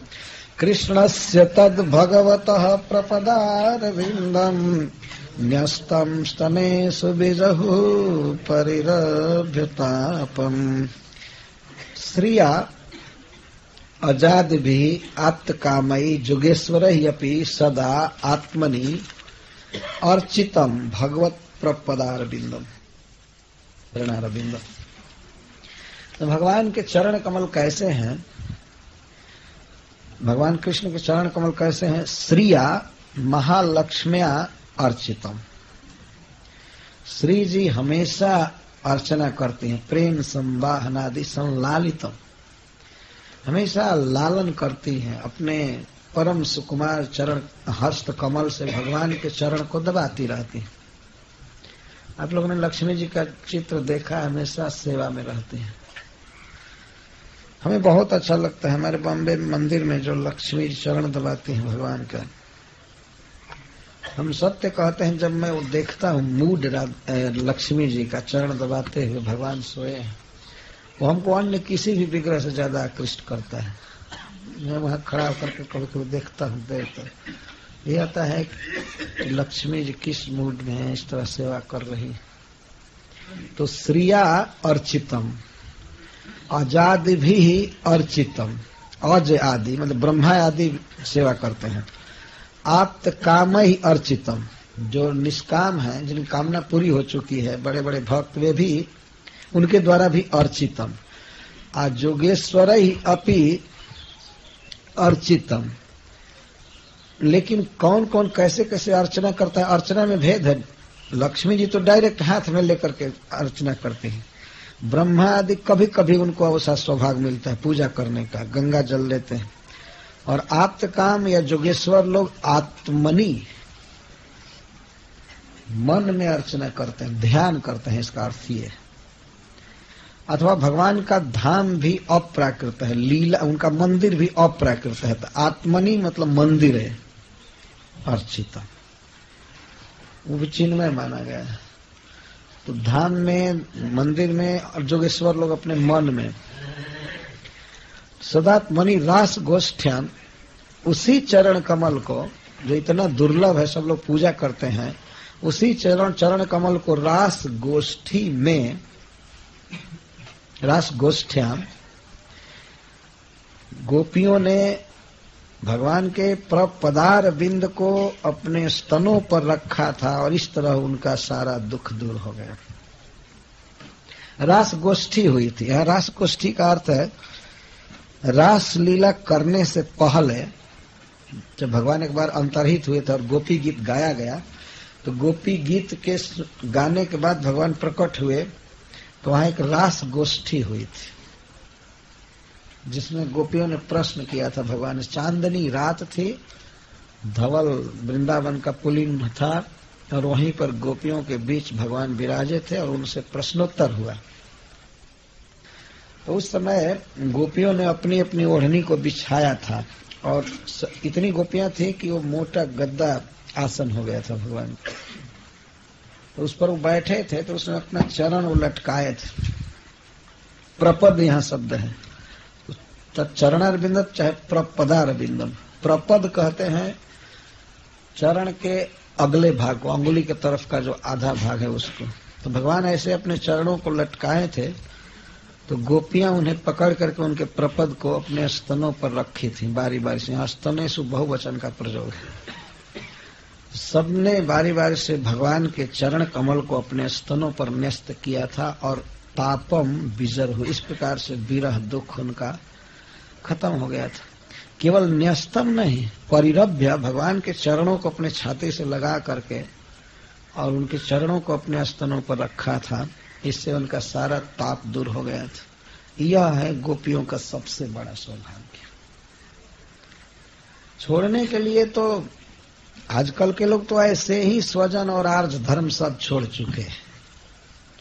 कृष्णस्य तद् भगवतः प्रपदारविन्दम् न्यस्तम स्तनेषु बिजहु परिरभ्यतापम्। श्रिया अजादिभिः आप्तकामयी जुगेश्वरैरपि सदा आत्मनि अर्चितम भगवत प्रपदारविन्दम चरणारविन्दम। तो भगवान के चरण कमल कैसे हैं? भगवान कृष्ण के चरण कमल कैसे हैं? श्रिया महालक्ष्म्या अर्चितम। श्री जी हमेशा अर्चना करती हैं, प्रेम संवाहनादि संलालितम, हमेशा लालन करती हैं, अपने परम सुकुमार चरण हस्त कमल से भगवान के चरण को दबाती रहती हैं। आप लोगों ने लक्ष्मी जी का चित्र देखा, हमेशा सेवा में रहती हैं। हमें बहुत अच्छा लगता है, हमारे बॉम्बे मंदिर में जो लक्ष्मी जी चरण दबाती हैं भगवान का, हम सत्य कहते हैं, जब मैं वो देखता हूँ मूड लक्ष्मी जी का चरण दबाते हुए भगवान सोए हैं, वो हमको अन्य किसी भी विग्रह से ज्यादा आकृष्ट करता है। मैं वहां खड़ा होकर के कभी कभी देखता हूँ, ये आता है कि लक्ष्मी जी किस मूड में है, इस तरह सेवा कर रही है। तो श्रिया अर्चितम, अजादि भी अर्चितम, अज आदि मतलब ब्रह्मा आदि सेवा करते हैं। आप्त काम ही अर्चितम, जो निष्काम है, जिनकी कामना पूरी हो चुकी है, बड़े बड़े भक्त, वे भी उनके द्वारा भी अर्चितम। आ जोगेश्वर ही अपि अर्चितम। लेकिन कौन कौन कैसे कैसे अर्चना करता है, अर्चना में भेद है। लक्ष्मी जी तो डायरेक्ट हाथ में लेकर के अर्चना करते हैं, ब्रह्मा आदि कभी कभी उनको अवसर सौभाग्य मिलता है पूजा करने का, गंगा जल लेते हैं। और आप्त काम या जोगेश्वर लोग आत्मनि, मन में अर्चना करते हैं, ध्यान करते हैं, इसका अर्थ ये। अथवा भगवान का धाम भी अप्राकृत है, लीला उनका मंदिर भी अप्राकृत है। तो आत्मनि मतलब मंदिर है, अर्चिता वो भी चिन्मय माना गया है। तो धाम में, मंदिर में, और जोगेश्वर लोग अपने मन में। सदात्मनि रास गोष्ठ्याम, उसी चरण कमल को जो इतना दुर्लभ है, सब लोग पूजा करते हैं, उसी चरण कमल को रास गोष्ठी में रास गोष्ठ्याम गोपियों ने भगवान के पदार बिंद को अपने स्तनों पर रखा था और इस तरह उनका सारा दुख दूर हो गया। रास गोष्ठी हुई थी। यह रास गोष्ठी का अर्थ है रास लीला करने से पहले जब भगवान एक बार अंतर्हित हुए थे और गोपी गीत गाया गया, तो गोपी गीत के गाने के बाद भगवान प्रकट हुए तो वहां एक रास गोष्ठी हुई थी जिसमें गोपियों ने प्रश्न किया था भगवान। चांदनी रात थी, धवल वृंदावन का पुलिन था और वहीं पर गोपियों के बीच भगवान विराजे थे और उनसे प्रश्नोत्तर हुआ। तो उस समय गोपियों ने अपनी अपनी ओढ़नी को बिछाया था और इतनी गोपियां थी कि वो मोटा गद्दा आसन हो गया था भगवान। तो उस पर वो बैठे थे तो उसने अपना चरण वो लटकाए थे। प्रपद यहाँ शब्द है, चरणारविंद चाहे प्रपदारविंदम। प्रपद कहते हैं चरण के अगले भाग को, अंगुली के तरफ का जो आधा भाग है उसको। तो भगवान ऐसे अपने चरणों को लटकाए थे तो गोपियां उन्हें पकड़ करके उनके प्रपद को अपने स्तनों पर रखी थी बारी बारी से। यहाँ स्तनेषु बहुवचन का प्रयोग है। सबने बारी बारी से भगवान के चरण कमल को अपने स्तनों पर न्यस्त किया था और तापम विजर हुई। इस प्रकार से विरह दुख उनका खत्म हो गया था। केवल न्यस्तम नहीं, परिरभ्य भगवान के चरणों को अपने छाती से लगा करके और उनके चरणों को अपने स्तनों पर रखा था। इससे उनका सारा ताप दूर हो गया था। यह है गोपियों का सबसे बड़ा सौभाग्य। छोड़ने के लिए तो आजकल के लोग तो ऐसे ही स्वजन और आर्ज धर्म सब छोड़ चुके हैं।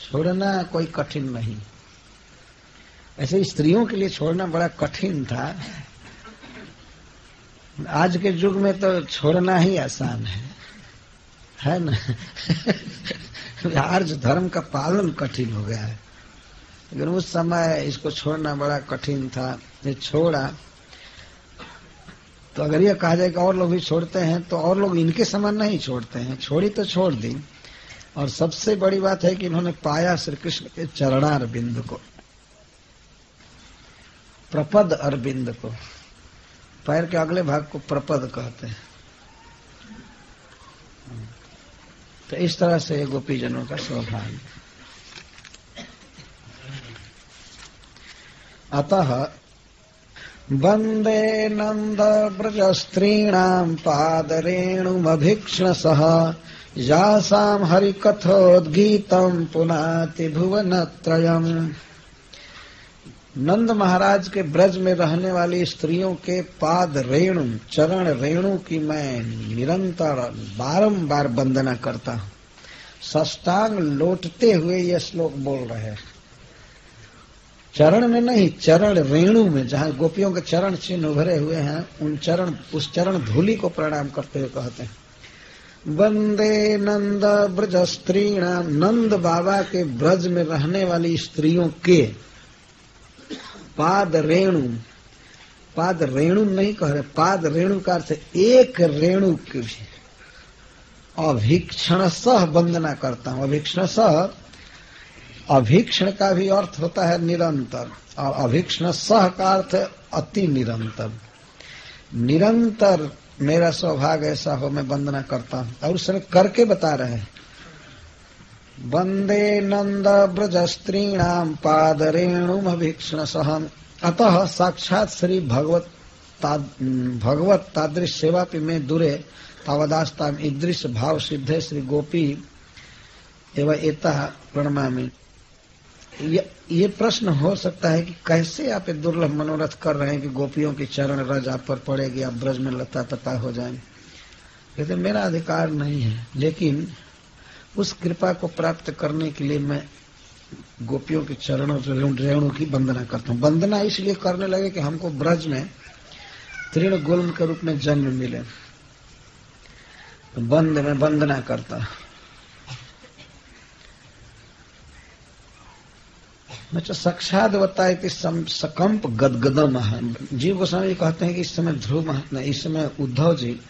छोड़ना कोई कठिन नहीं। ऐसे स्त्रियों के लिए छोड़ना बड़ा कठिन था। आज के युग में तो छोड़ना ही आसान है ना। आर्ज धर्म का पालन कठिन हो गया है, लेकिन उस समय इसको छोड़ना बड़ा कठिन था। ये छोड़ा तो अगर ये कहा जाए कि और लोग भी छोड़ते हैं तो और लोग इनके समान नहीं छोड़ते हैं। छोड़ी तो छोड़ दी। और सबसे बड़ी बात है कि इन्होंने पाया श्री कृष्ण के चरणार बिंद को, प्रपद अरविंद को। पैर के अगले भाग को प्रपद कहते हैं। तो इस तरह से गोपीजनों का सौभाग्य। अतः वंदे नंद ब्रज स्त्रीणां पादरेणुमभीक्ष्णसः यासां हरिकथोद्गीतं पुनाति भुवनत्रयम्। नंद महाराज के ब्रज में रहने वाली स्त्रियों के पाद रेणु, चरण रेणु की मैं निरंतर बारंबार वंदना करता हूं। साष्टांग लौटते हुए यह श्लोक बोल रहे हैं। चरण में नहीं, चरण रेणु में, जहां गोपियों के चरण चिन्ह उभरे हुए हैं उस चरण धूलि को प्रणाम करते हुए कहते हैं वंदे नंद ब्रज स्त्रीणाम। नंद बाबा के ब्रज में रहने वाली स्त्रियों के पाद रेणु, पाद रेणु नहीं कह रहे, पाद रेणु का अर्थ एक रेणु की भी अभीक्षण सह वंदना करता हूं। अभीक्षण सह, अभीक्षण का भी अर्थ होता है निरंतर और अभीक्षण सह का अर्थ है अति निरंतर। निरंतर मेरा स्वभाव ऐसा हो, मैं वंदना करता हूं। और उस समय करके बता रहे हैं वंदे नंद ब्रज स्त्रीणां पादरेणुमभीक्ष्णसः। अतः साक्षात श्री भगवत तादृश सेवापि में दूरे तावदास्ताम ईदृश भाव सिद्धे श्री गोपी एवं एतः प्रणमामि। ये प्रश्न हो सकता है कि कैसे आप दुर्लभ मनोरथ कर रहे हैं कि गोपियों की चरण रज आप पर पड़ेगी, आप ब्रज में लता पता हो जाएंगे। कहते मेरा अधिकार नहीं है, लेकिन उस कृपा को प्राप्त करने के लिए मैं गोपियों के चरणों रेणु की वंदना करता हूँ। वंदना इसलिए करने लगे कि हमको ब्रज में तृण गुल्म के रूप में जन्म मिले, तो मैं वंदना करता। साक्षात बताए सकंप गदगदम है। जीव गोस्वामी कहते हैं कि इस समय ध्रुव महात्मा, इस समय उद्धव जी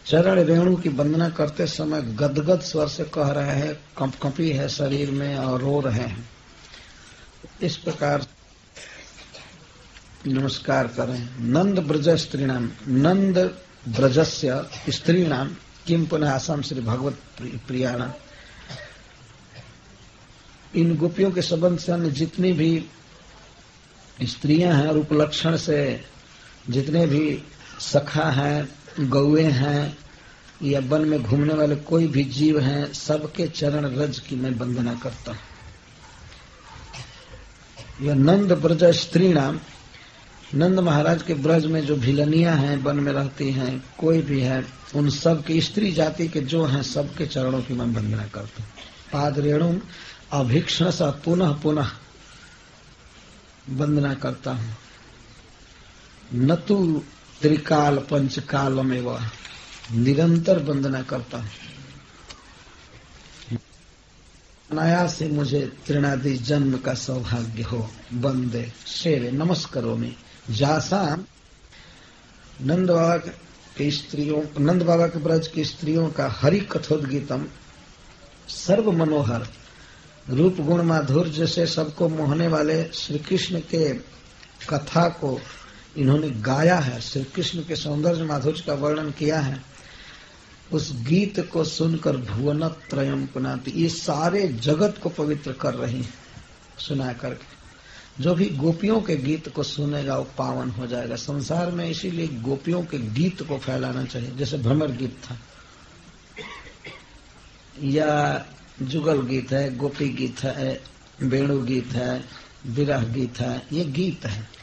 चरण रेणु की वंदना करते समय गदगद स्वर से कह रहे हैं, कंपी है शरीर में और रो रहे हैं। इस प्रकार नमस्कार करें। नंद ब्रज स्त्रीणाम, नंद ब्रजस्य स्त्रीणाम किम पुनः आसाम श्री भगवत प्रियाणाम। इन गोपियों के संबंध से अन्य जितनी भी स्त्रियां हैं और उपलक्षण से जितने भी सखा हैं, गौए हैं या वन में घूमने वाले कोई भी जीव हैं, सबके चरण रज की मैं वंदना करता हूं। यह नंद ब्रज स्त्रीणाम, नंद महाराज के ब्रज में जो भिलनियां हैं, वन में रहती हैं, कोई भी है, उन सब की स्त्री जाति के जो हैं सबके चरणों की मैं वंदना करता हूं। पाद रेणु अभीक्षण सा पुनः पुनः वंदना करता हूं। नतु त्रिकाल पंचकाल में वह निरंतर वंदना करता हूं। अनायास से मुझे तृणादि जन्म का सौभाग्य हो। वंदे शेरे नमस्करो में जासा नंद बाबा के स्त्रियों, नंद बाबा के ब्रज की स्त्रियों का हरि कथोद्गीतम सर्व मनोहर रूप गुण माधुर्य से सबको मोहने वाले श्री कृष्ण के कथा को इन्होंने गाया है। श्री कृष्ण के सौंदर्य माधुर्य का वर्णन किया है। उस गीत को सुनकर भुवन त्रयम पुनाति, ये सारे जगत को पवित्र कर रही हैं सुना करके। जो भी गोपियों के गीत को सुनेगा वो पावन हो जाएगा संसार में। इसीलिए गोपियों के गीत को फैलाना चाहिए। जैसे भ्रमर गीत था या जुगल गीत है, गोपी गीत है, वेणु गीत है, विरह गीत है, ये गीत है।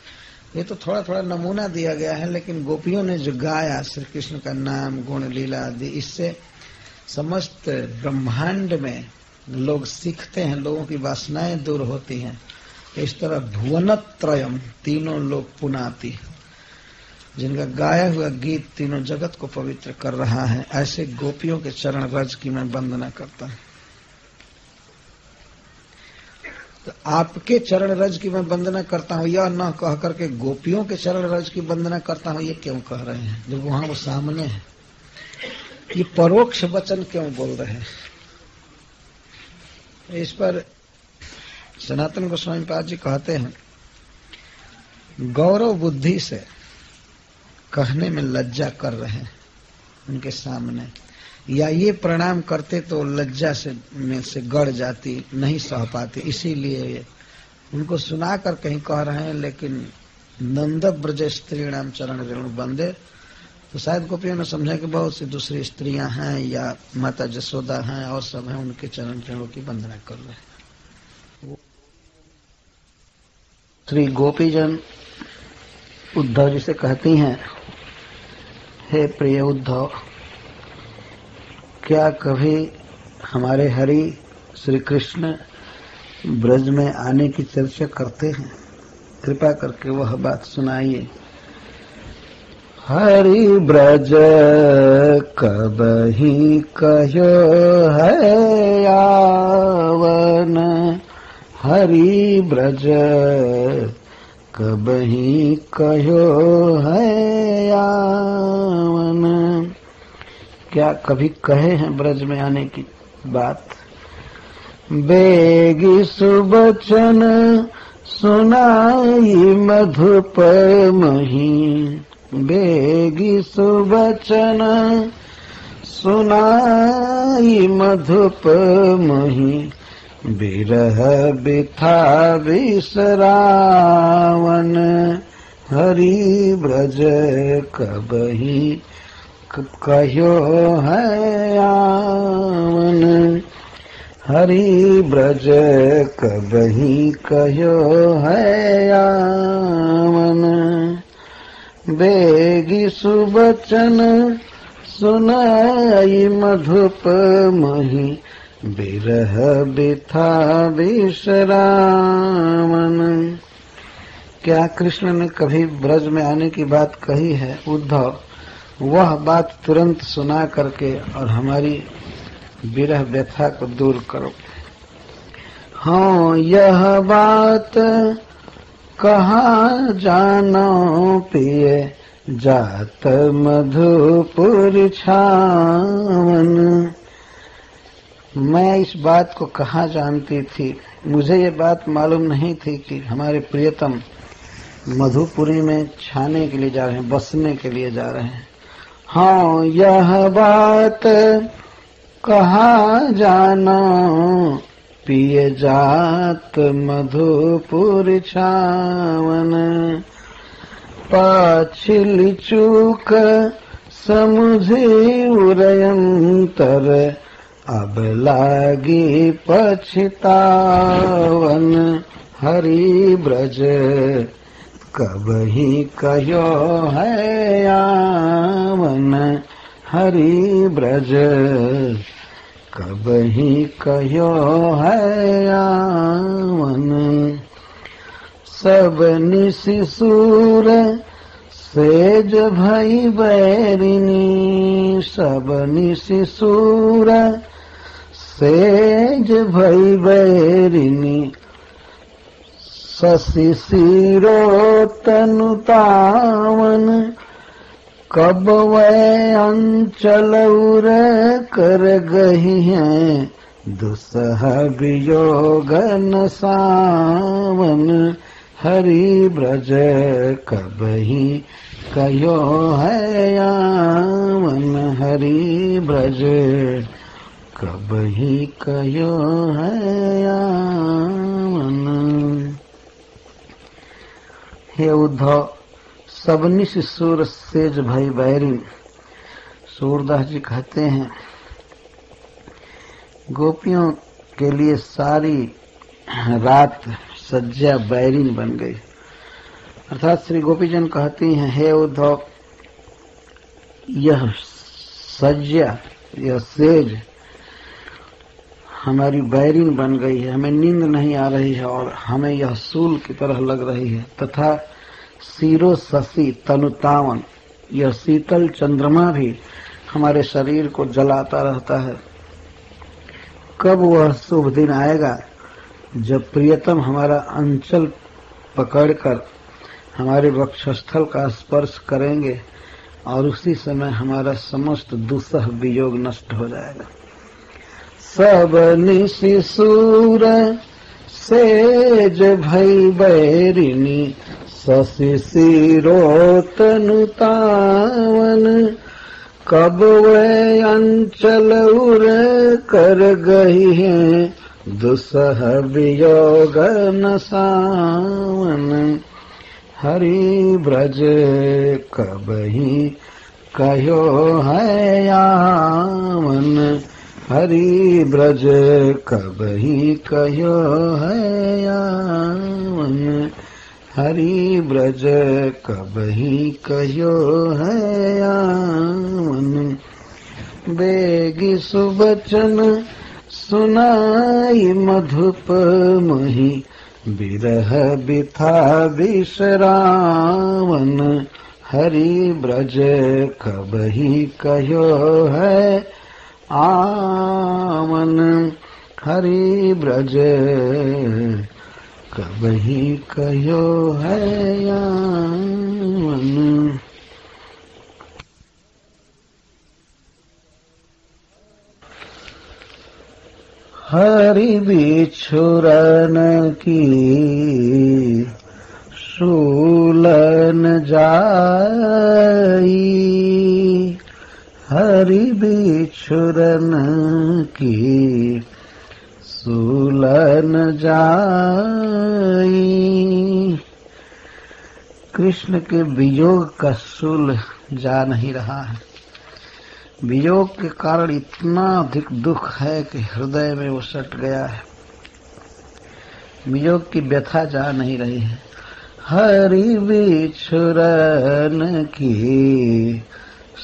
ये तो थोड़ा थोड़ा नमूना दिया गया है, लेकिन गोपियों ने जो गाया श्री कृष्ण का नाम गुण लीला आदि, इससे समस्त ब्रह्मांड में लोग सीखते हैं, लोगों की वासनाएं दूर होती हैं। इस तरह भुवनत्रयम तीनों लोग पुनाति, जिनका गाया हुआ गीत तीनों जगत को पवित्र कर रहा है, ऐसे गोपियों के चरण रज की मैं वंदना करता हूं। तो आपके चरण रज की मैं वंदना करता हूं, यह न कह करके गोपियों के चरण रज की वंदना करता हूं, ये क्यों कह रहे हैं जब वहां वो सामने है? ये परोक्ष वचन क्यों बोल रहे हैं? इस पर सनातन गोस्वामी पाद जी कहते हैं, गौरव बुद्धि से कहने में लज्जा कर रहे हैं उनके सामने, या ये प्रणाम करते तो लज्जा से में से गड़ जाती, नहीं सह पाती, इसीलिए उनको सुनाकर कहीं कह रहे हैं। लेकिन नंद ब्रज स्त्रीणाम चरण रेणु वंदे, तो शायद गोपियों ने समझा कि बहुत सी दूसरी स्त्रियां हैं या माता जसोदा हैं और सब हैं, उनके चरण रेणु की वंदना कर रहे हैं। श्री गोपीजन उद्धव जी से कहती हैं, हे प्रिय उद्धव, क्या कभी हमारे हरि श्री कृष्ण ब्रज में आने की चर्चा करते हैं? कृपा करके वह बात सुनाइए। हरि ब्रज कबहि कहो है आवन, हरि ब्रज कबहि कहो है आवन। क्या कभी कहे हैं ब्रज में आने की बात? बेगी सुबचन सुनाई मधुप मही, बेगी सुबचन सुनाई मधुप मही, बिरह बिथा बिसरावन, हरि ब्रज कबहि कहो है आवन, हरि ब्रज कबहि कहो है आवन। बेगी सुबचन सुनाई मधुप मही, बिरह बिथा बिसरावन। क्या कृष्ण ने कभी ब्रज में आने की बात कही है? उद्धव, वह बात तुरंत सुना करके और हमारी विरह व्यथा को दूर करो। हाँ, यह बात कहाँ जानो पिए, जात मधुपुर छावन। मैं इस बात को कहाँ जानती थी, मुझे ये बात मालूम नहीं थी कि हमारे प्रियतम मधुपुरी में छाने के लिए जा रहे हैं, बसने के लिए जा रहे हैं। हाँ, यह बात कहाँ जाना, पिए जात मधुपुर छावन। पाछिल चूक समुझे उरयंतर, अब लागी पछतावन। हरि ब्रज कबही कहो है आवन, हरि ब्रज कबही कहो है आवन। सब निशिसूर सेज भई बैरिनी, सब निशिसूर सेज भई बैरिनी। शशि शिरो तनु तावन, कब वै अंचल उर कर गही हैं, दुसह वियोग न सावन। हरि ब्रज कबही कहो है आवन, हरि ब्रज कबही कहो है आवन। हे उद्धव, सबनिश सूर सेज भई बैरी। सूरदास जी कहते हैं, गोपियों के लिए सारी रात सज्जा बैरीन बन गई। अर्थात श्री गोपीजन कहती हैं, हे उद्धव, यह सज्जा, यह सेज हमारी बैरीन बन गई है, हमें नींद नहीं आ रही है और हमें यह सूल की तरह लग रही है। तथा शिरो शशि तनुतावन, यह शीतल चंद्रमा भी हमारे शरीर को जलाता रहता है। कब वह शुभ दिन आएगा जब प्रियतम हमारा अंचल पकड़कर हमारे वक्षस्थल का स्पर्श करेंगे और उसी समय हमारा समस्त दुसह वियोग नष्ट हो जाएगा। सब निशिसूर सेज भई बैरिनी, शशि शिरो तनु तावन। कब वै अंचल उर कर गही हैं, दुसह वियोग न सावन। हरि ब्रज कबही कहो है आवन, हरि ब्रज कबही कहो है आवन। हरि ब्रज कबही कहो है आवन। बेगी सुबचन सुनाई मधुप मही, बिरह बिथा विश्रावन। हरि ब्रज कबही कहो है आवन, हरि ब्रज कबही कहो है आवन। हरि बिछुरन की शूलन जाई, हरि बिछुरन की शूलन जाई। कृष्ण के वियोग का शूल जा नहीं रहा है। वियोग के कारण इतना अधिक दुख है कि हृदय में वो सट गया है। वियोग की व्यथा जा नहीं रही है। हरि बिछुरन की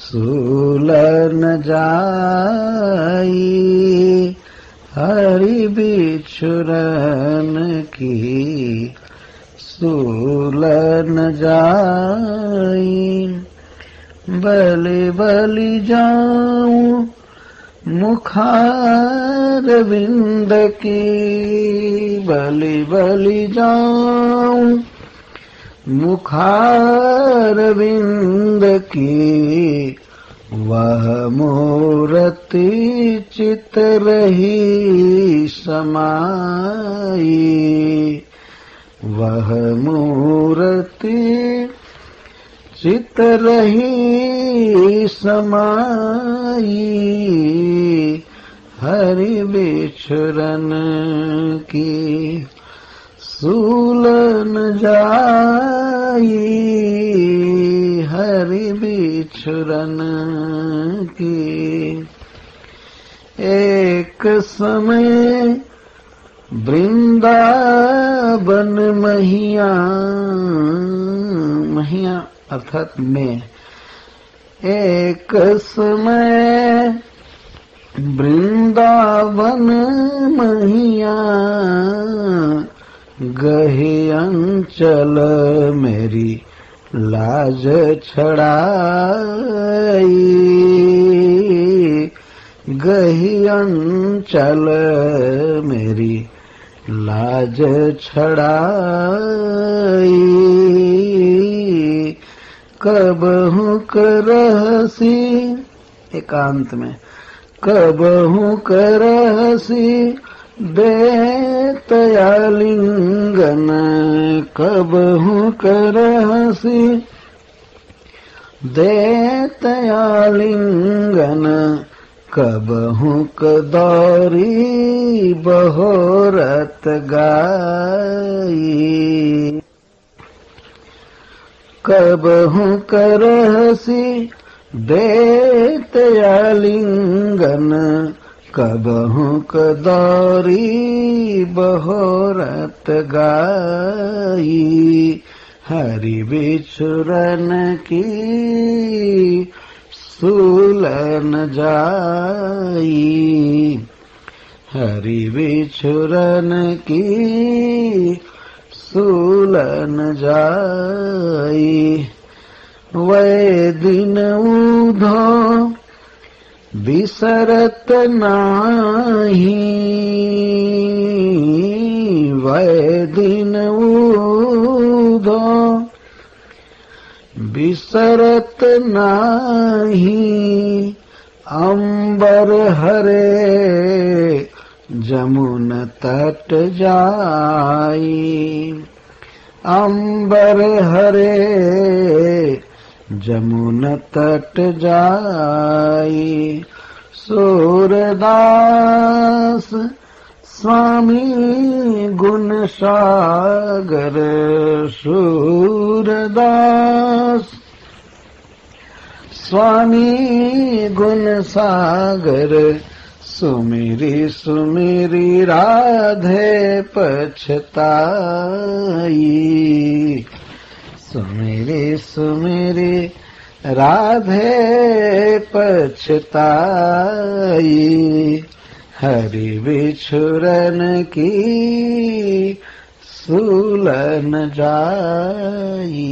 शूलन जाई, हरि बिछुरन की शूलन जाई। बलि बलि जाऊं मुखारविंद की, बलि बलि जाऊं मुखारविंद की वह मूर्ति चित रही समाई, वह मूर्ति चित रही समाई, हरि बिछुरन की सूलन जाई, हरि बिछुरन की। एक समय वृंदावन महिया, महिया अर्थात में, एक समय वृंदावन महिया, गहे अंचल मेरी लाज छड़ाई, गही अंचल मेरी लाज छड़ाई, कबहू करहसी, एकांत में, कबहू करहसी देतयालिंगन, कबहू करहसी देतयालिंगन, कबहू कदौरी बहोरत गाई, कबहू करहसी देतयालिंगन, कबहू कदौरी बहोरत गाई, हरि बिछुरन की सूलन जाई, हरि बिछुरन की सूलन जाई, वै दिन उधो बिसरत नाही, वै दिन उधो बिसरत नाही, अंबर हरे जमुन तट जाई, अंबर हरे जमुन तट जाई, सूरदास स्वामी गुण सागर, सूरदास स्वामी गुण सागर, सुमिरी सुमिरी राधे पछताई, सुमिरी सुमिरी राधे पछताई, हरि बिछुरन की सूलन जाई।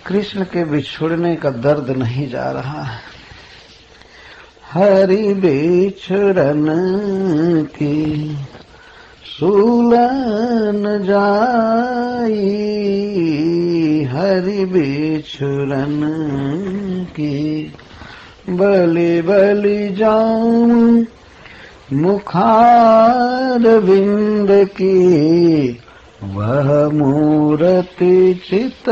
कृष्ण के बिछुड़ने का दर्द नहीं जा रहा है, हरि बिछुरन की सूलन जाई, हरि बिछुरन की। बलि बलि जाऊं मुखार विंद की, वह मूर्ति चित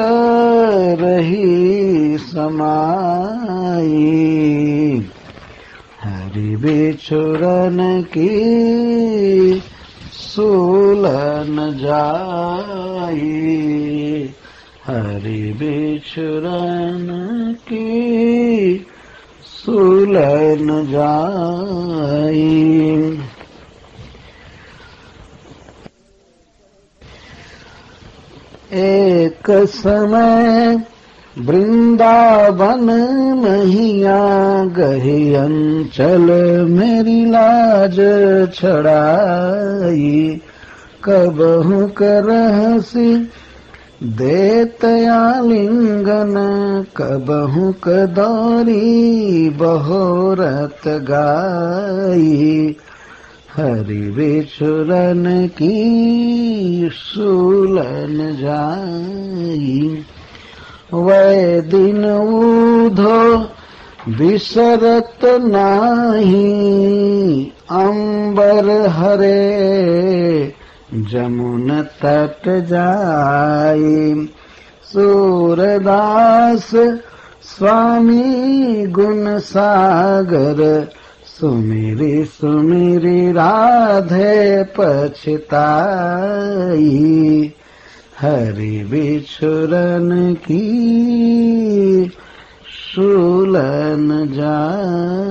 रही समाई, हरि बिछुरन की सूलन जाई, हरि बिछुरन की सूलन जाई। एक समय वृंदावन महिया, गही अंचल मेरी लाज छड़ाई, कबहू करहसी देतयालिंगन, कबहू कदौरी बहोरत गाई, हरि बिछुरन की सूलन जाई, वै दिन उधो बिसरत नाही अंबर हरे, जमुन तट जाई। सूरदास स्वामी गुण सागर, सुमिरी सुमिरी राधे पछताई। हरि बिछुरन की शूलन जाई।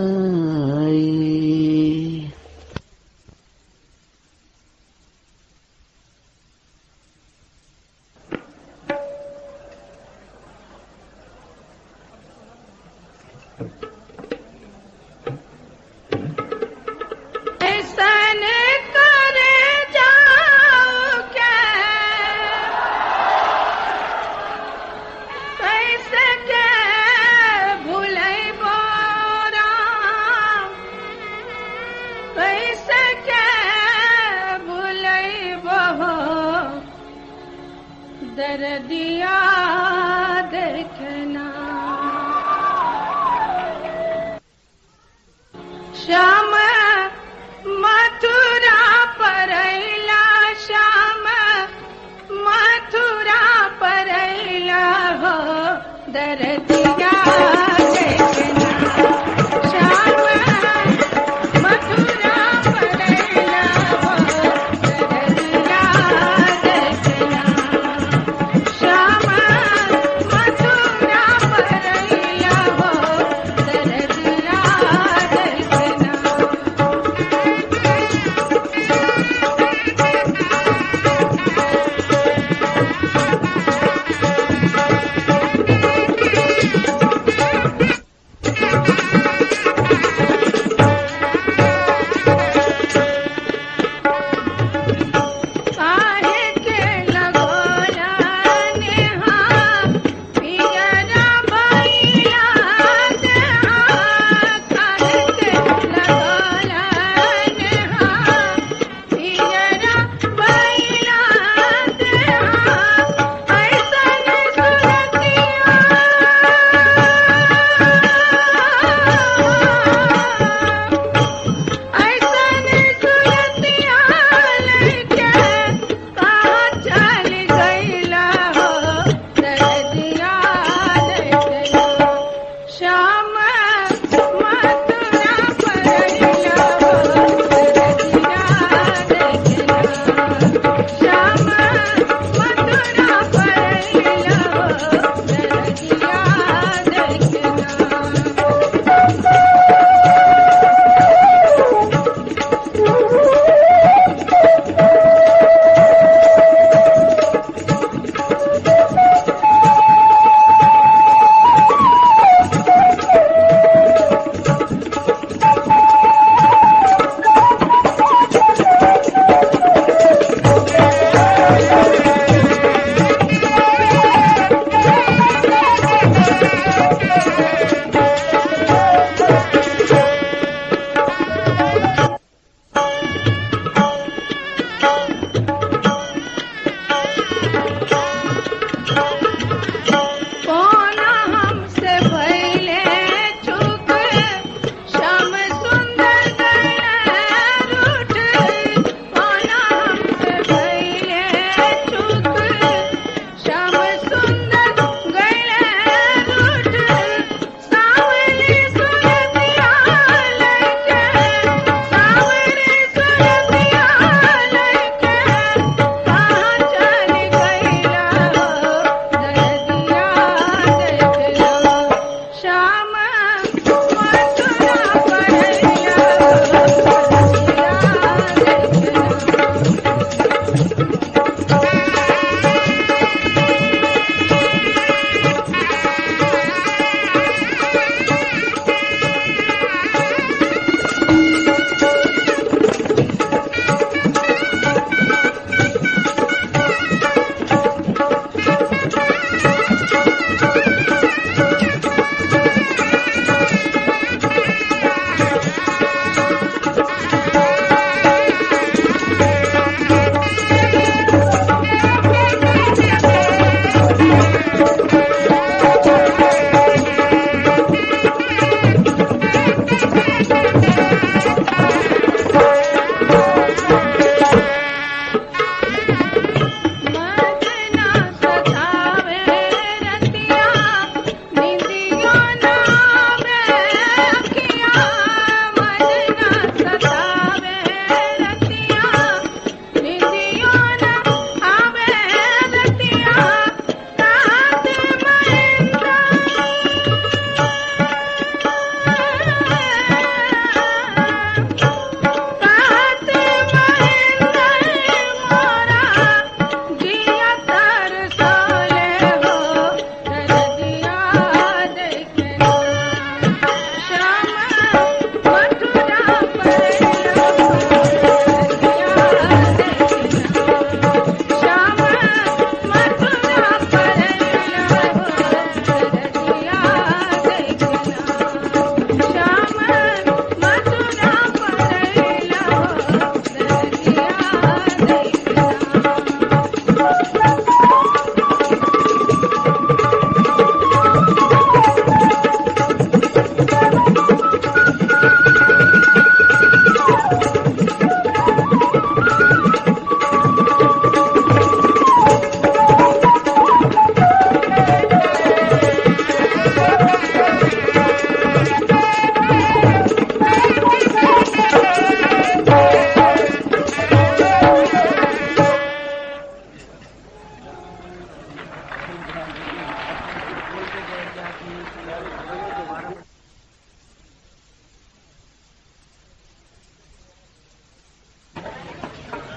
दर्दिया देखना श्याम मथुरा परैला, श्याम मथुरा परैला हो दर्दिया देखना। श्याम मथुरा परैला हो दर्दिया देखना। श्याम मथुरा परैला हो दर्दिया देखना।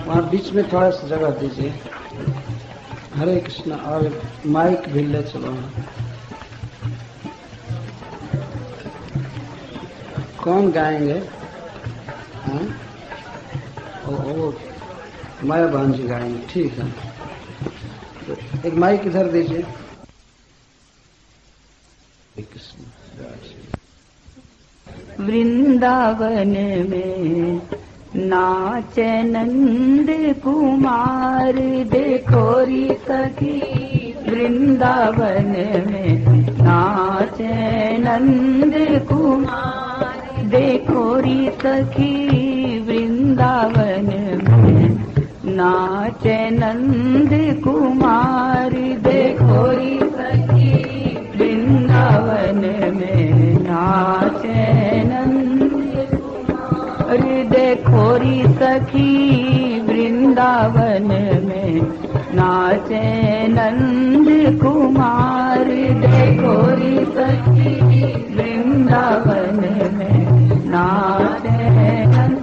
वहाँ बीच में थोड़ा सा जगह दीजिए। हरे कृष्णा। और माइक भी ले चलो। कौन गाएंगे? हाँ? ओ माया बहन जी गाएंगे। ठीक है, तो एक माइक इधर दीजिए। वृंदावन में नाचे नंद कुमार देखो री सखी। वृंदावन में नाचे नंद कुमार देखो री सखी। वृंदावन में नाचे नंद कुमार देखो री सखी। वृंदावन में नाचे नंद कुमार देखो री सखी। वृंदावन में नाचे नंद कुमार देखो री सखी। वृंदावन में नाचे नंद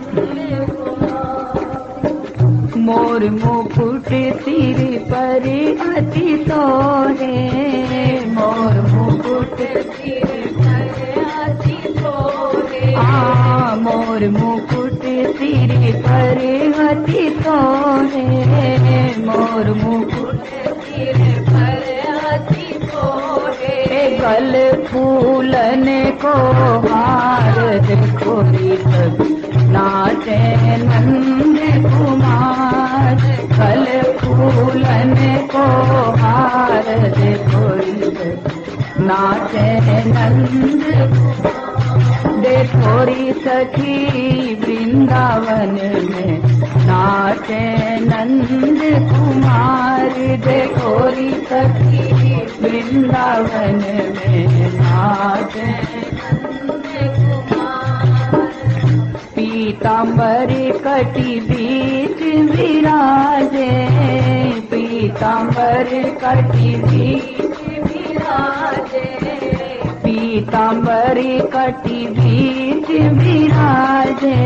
मोर मुकुट सिर पर अति सोहे। मोर मुकुट सिर पर अति सोहे। मोर मुकुट सिर पर अति सोहे। मोर मुकुट सिर पर अति सोहे। गल फूलन को हार देखो री सखी। नाचे नंद कुमार कल फूलन को हार देखो री सखी। नाचे नंद देखो री सखी। वृंदावन में नाचे नंद कुमार देखो री सखी। वृंदावन में नाचे नंद कुमार। पीताम्बर कटी बीच विराजे। पीताम्बर कटी बीच विराजे। पीताम्बर कटी बीच विराजे।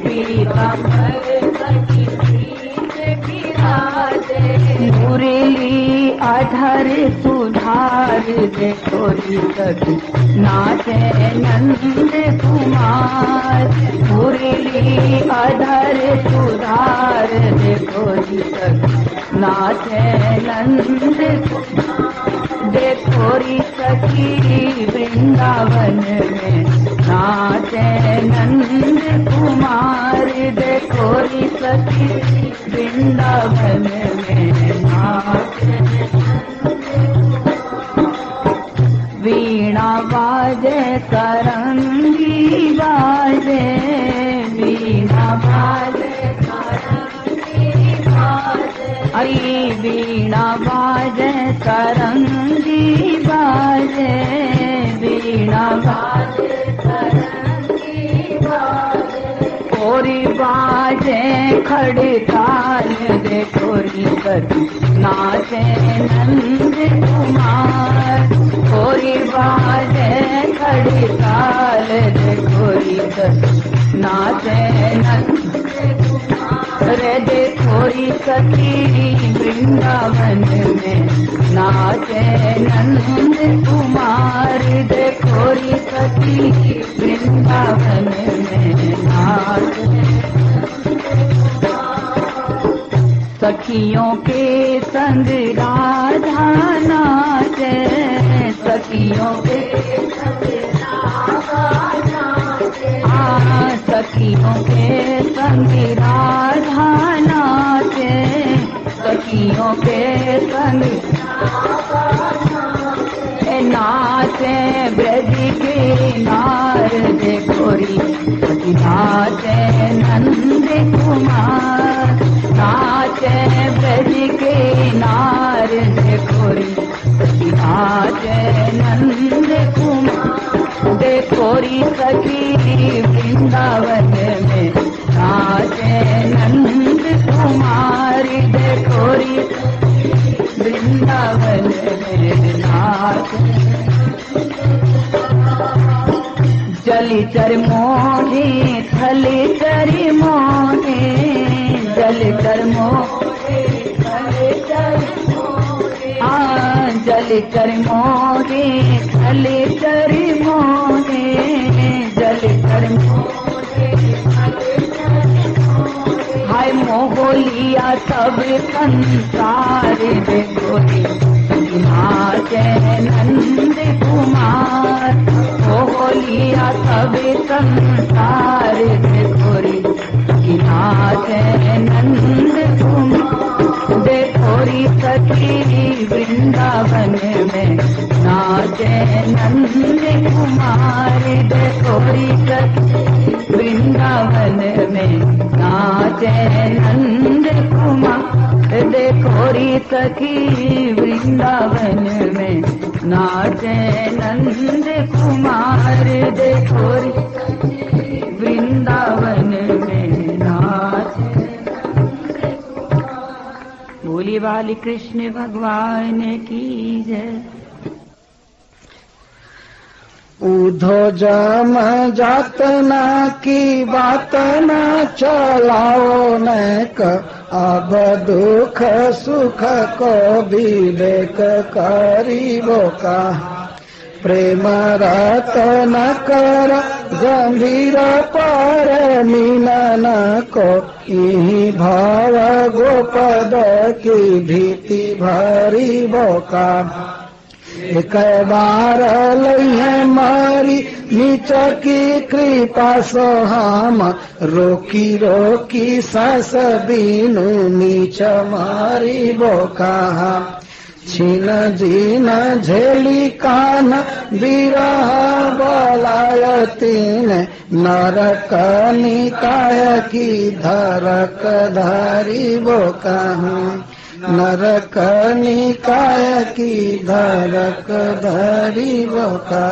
पीताम्बर कटी बीच विराजे। मुरली अधर सुधार देखो री सखी। नाचे नंद कुमार। मुरली अधर सुधार देखो री सखी। नाचे नंद कुमार देखो री सखी। वृंदावन में नाचे नंद कुमार देखो री सखी। वृंदावन में नाचे वीणा बाजे तरंगी बाजे। वीणा बाजे तरंगी बाजे। अरे वीणा बाजे तरंगी बाजे। वीणा बाजे तरंगी बाजे। कोरी बाजे खड़े ताल देखो री सखी। नाचे नंद कुमार। कोरी बाजे खड़ी ताल देखो री सखी। नाचे नंद कुमार देखो री सखी। वृंदावन में नाचे नंद कुमार देखो री सखी। वृंदावन में नाचे सखियों के संग राधा नाचे। सखियों के संग राधा नाचे। सखियों के संग राधा नाचे। सखियों के संग नाचे। ब्रज के नार देखो री सखी। नाचे नंद कुमार। नाचे ब्रज के नार देखो री सखी। नाचे नंद कुमार देखो री सखी। वृंदावन में नाचे नंद कुमार देखो री। वृंदावन में नाचे। जलचर मोहे थलचर मोहे, जलचर मोहे थलचर मोहे, जलचर मोहे थलचर मोहे, जलचर मोहे हाय मोहलिया सब संसार गोरी नाचे नंद कुमार। मोहलिया सब संसार गोरी नाचे नंद कुमार। देखोरी सखी वृंदावन में नाचे नंद कुमार। देखोरी सखी वृंदावन में नाचे नंद कुमार। देखोरी सखी वृंदावन में नाचे नंद कुमार। देखोरी वृंदावन में नाचे। बोली वाली कृष्ण भगवान की जय। उधो जम जातना की बात न चलाओ नैक। अब दुख सुख को विवेक करीबो का। प्रेम रतन कर गंभीर पर मिलन को। यही भाव गोपद की भीति भरी बोका। एक बार लइहे मारी नीच की कृपा सो हम। रोकी रोकी सास बीनु नीच मारी बोका। छीन जीन झेली कान विरह बोलाय तीन। नरक निकाय की धरक धारी बोका। नरक निकाय की धरक धरी बोका।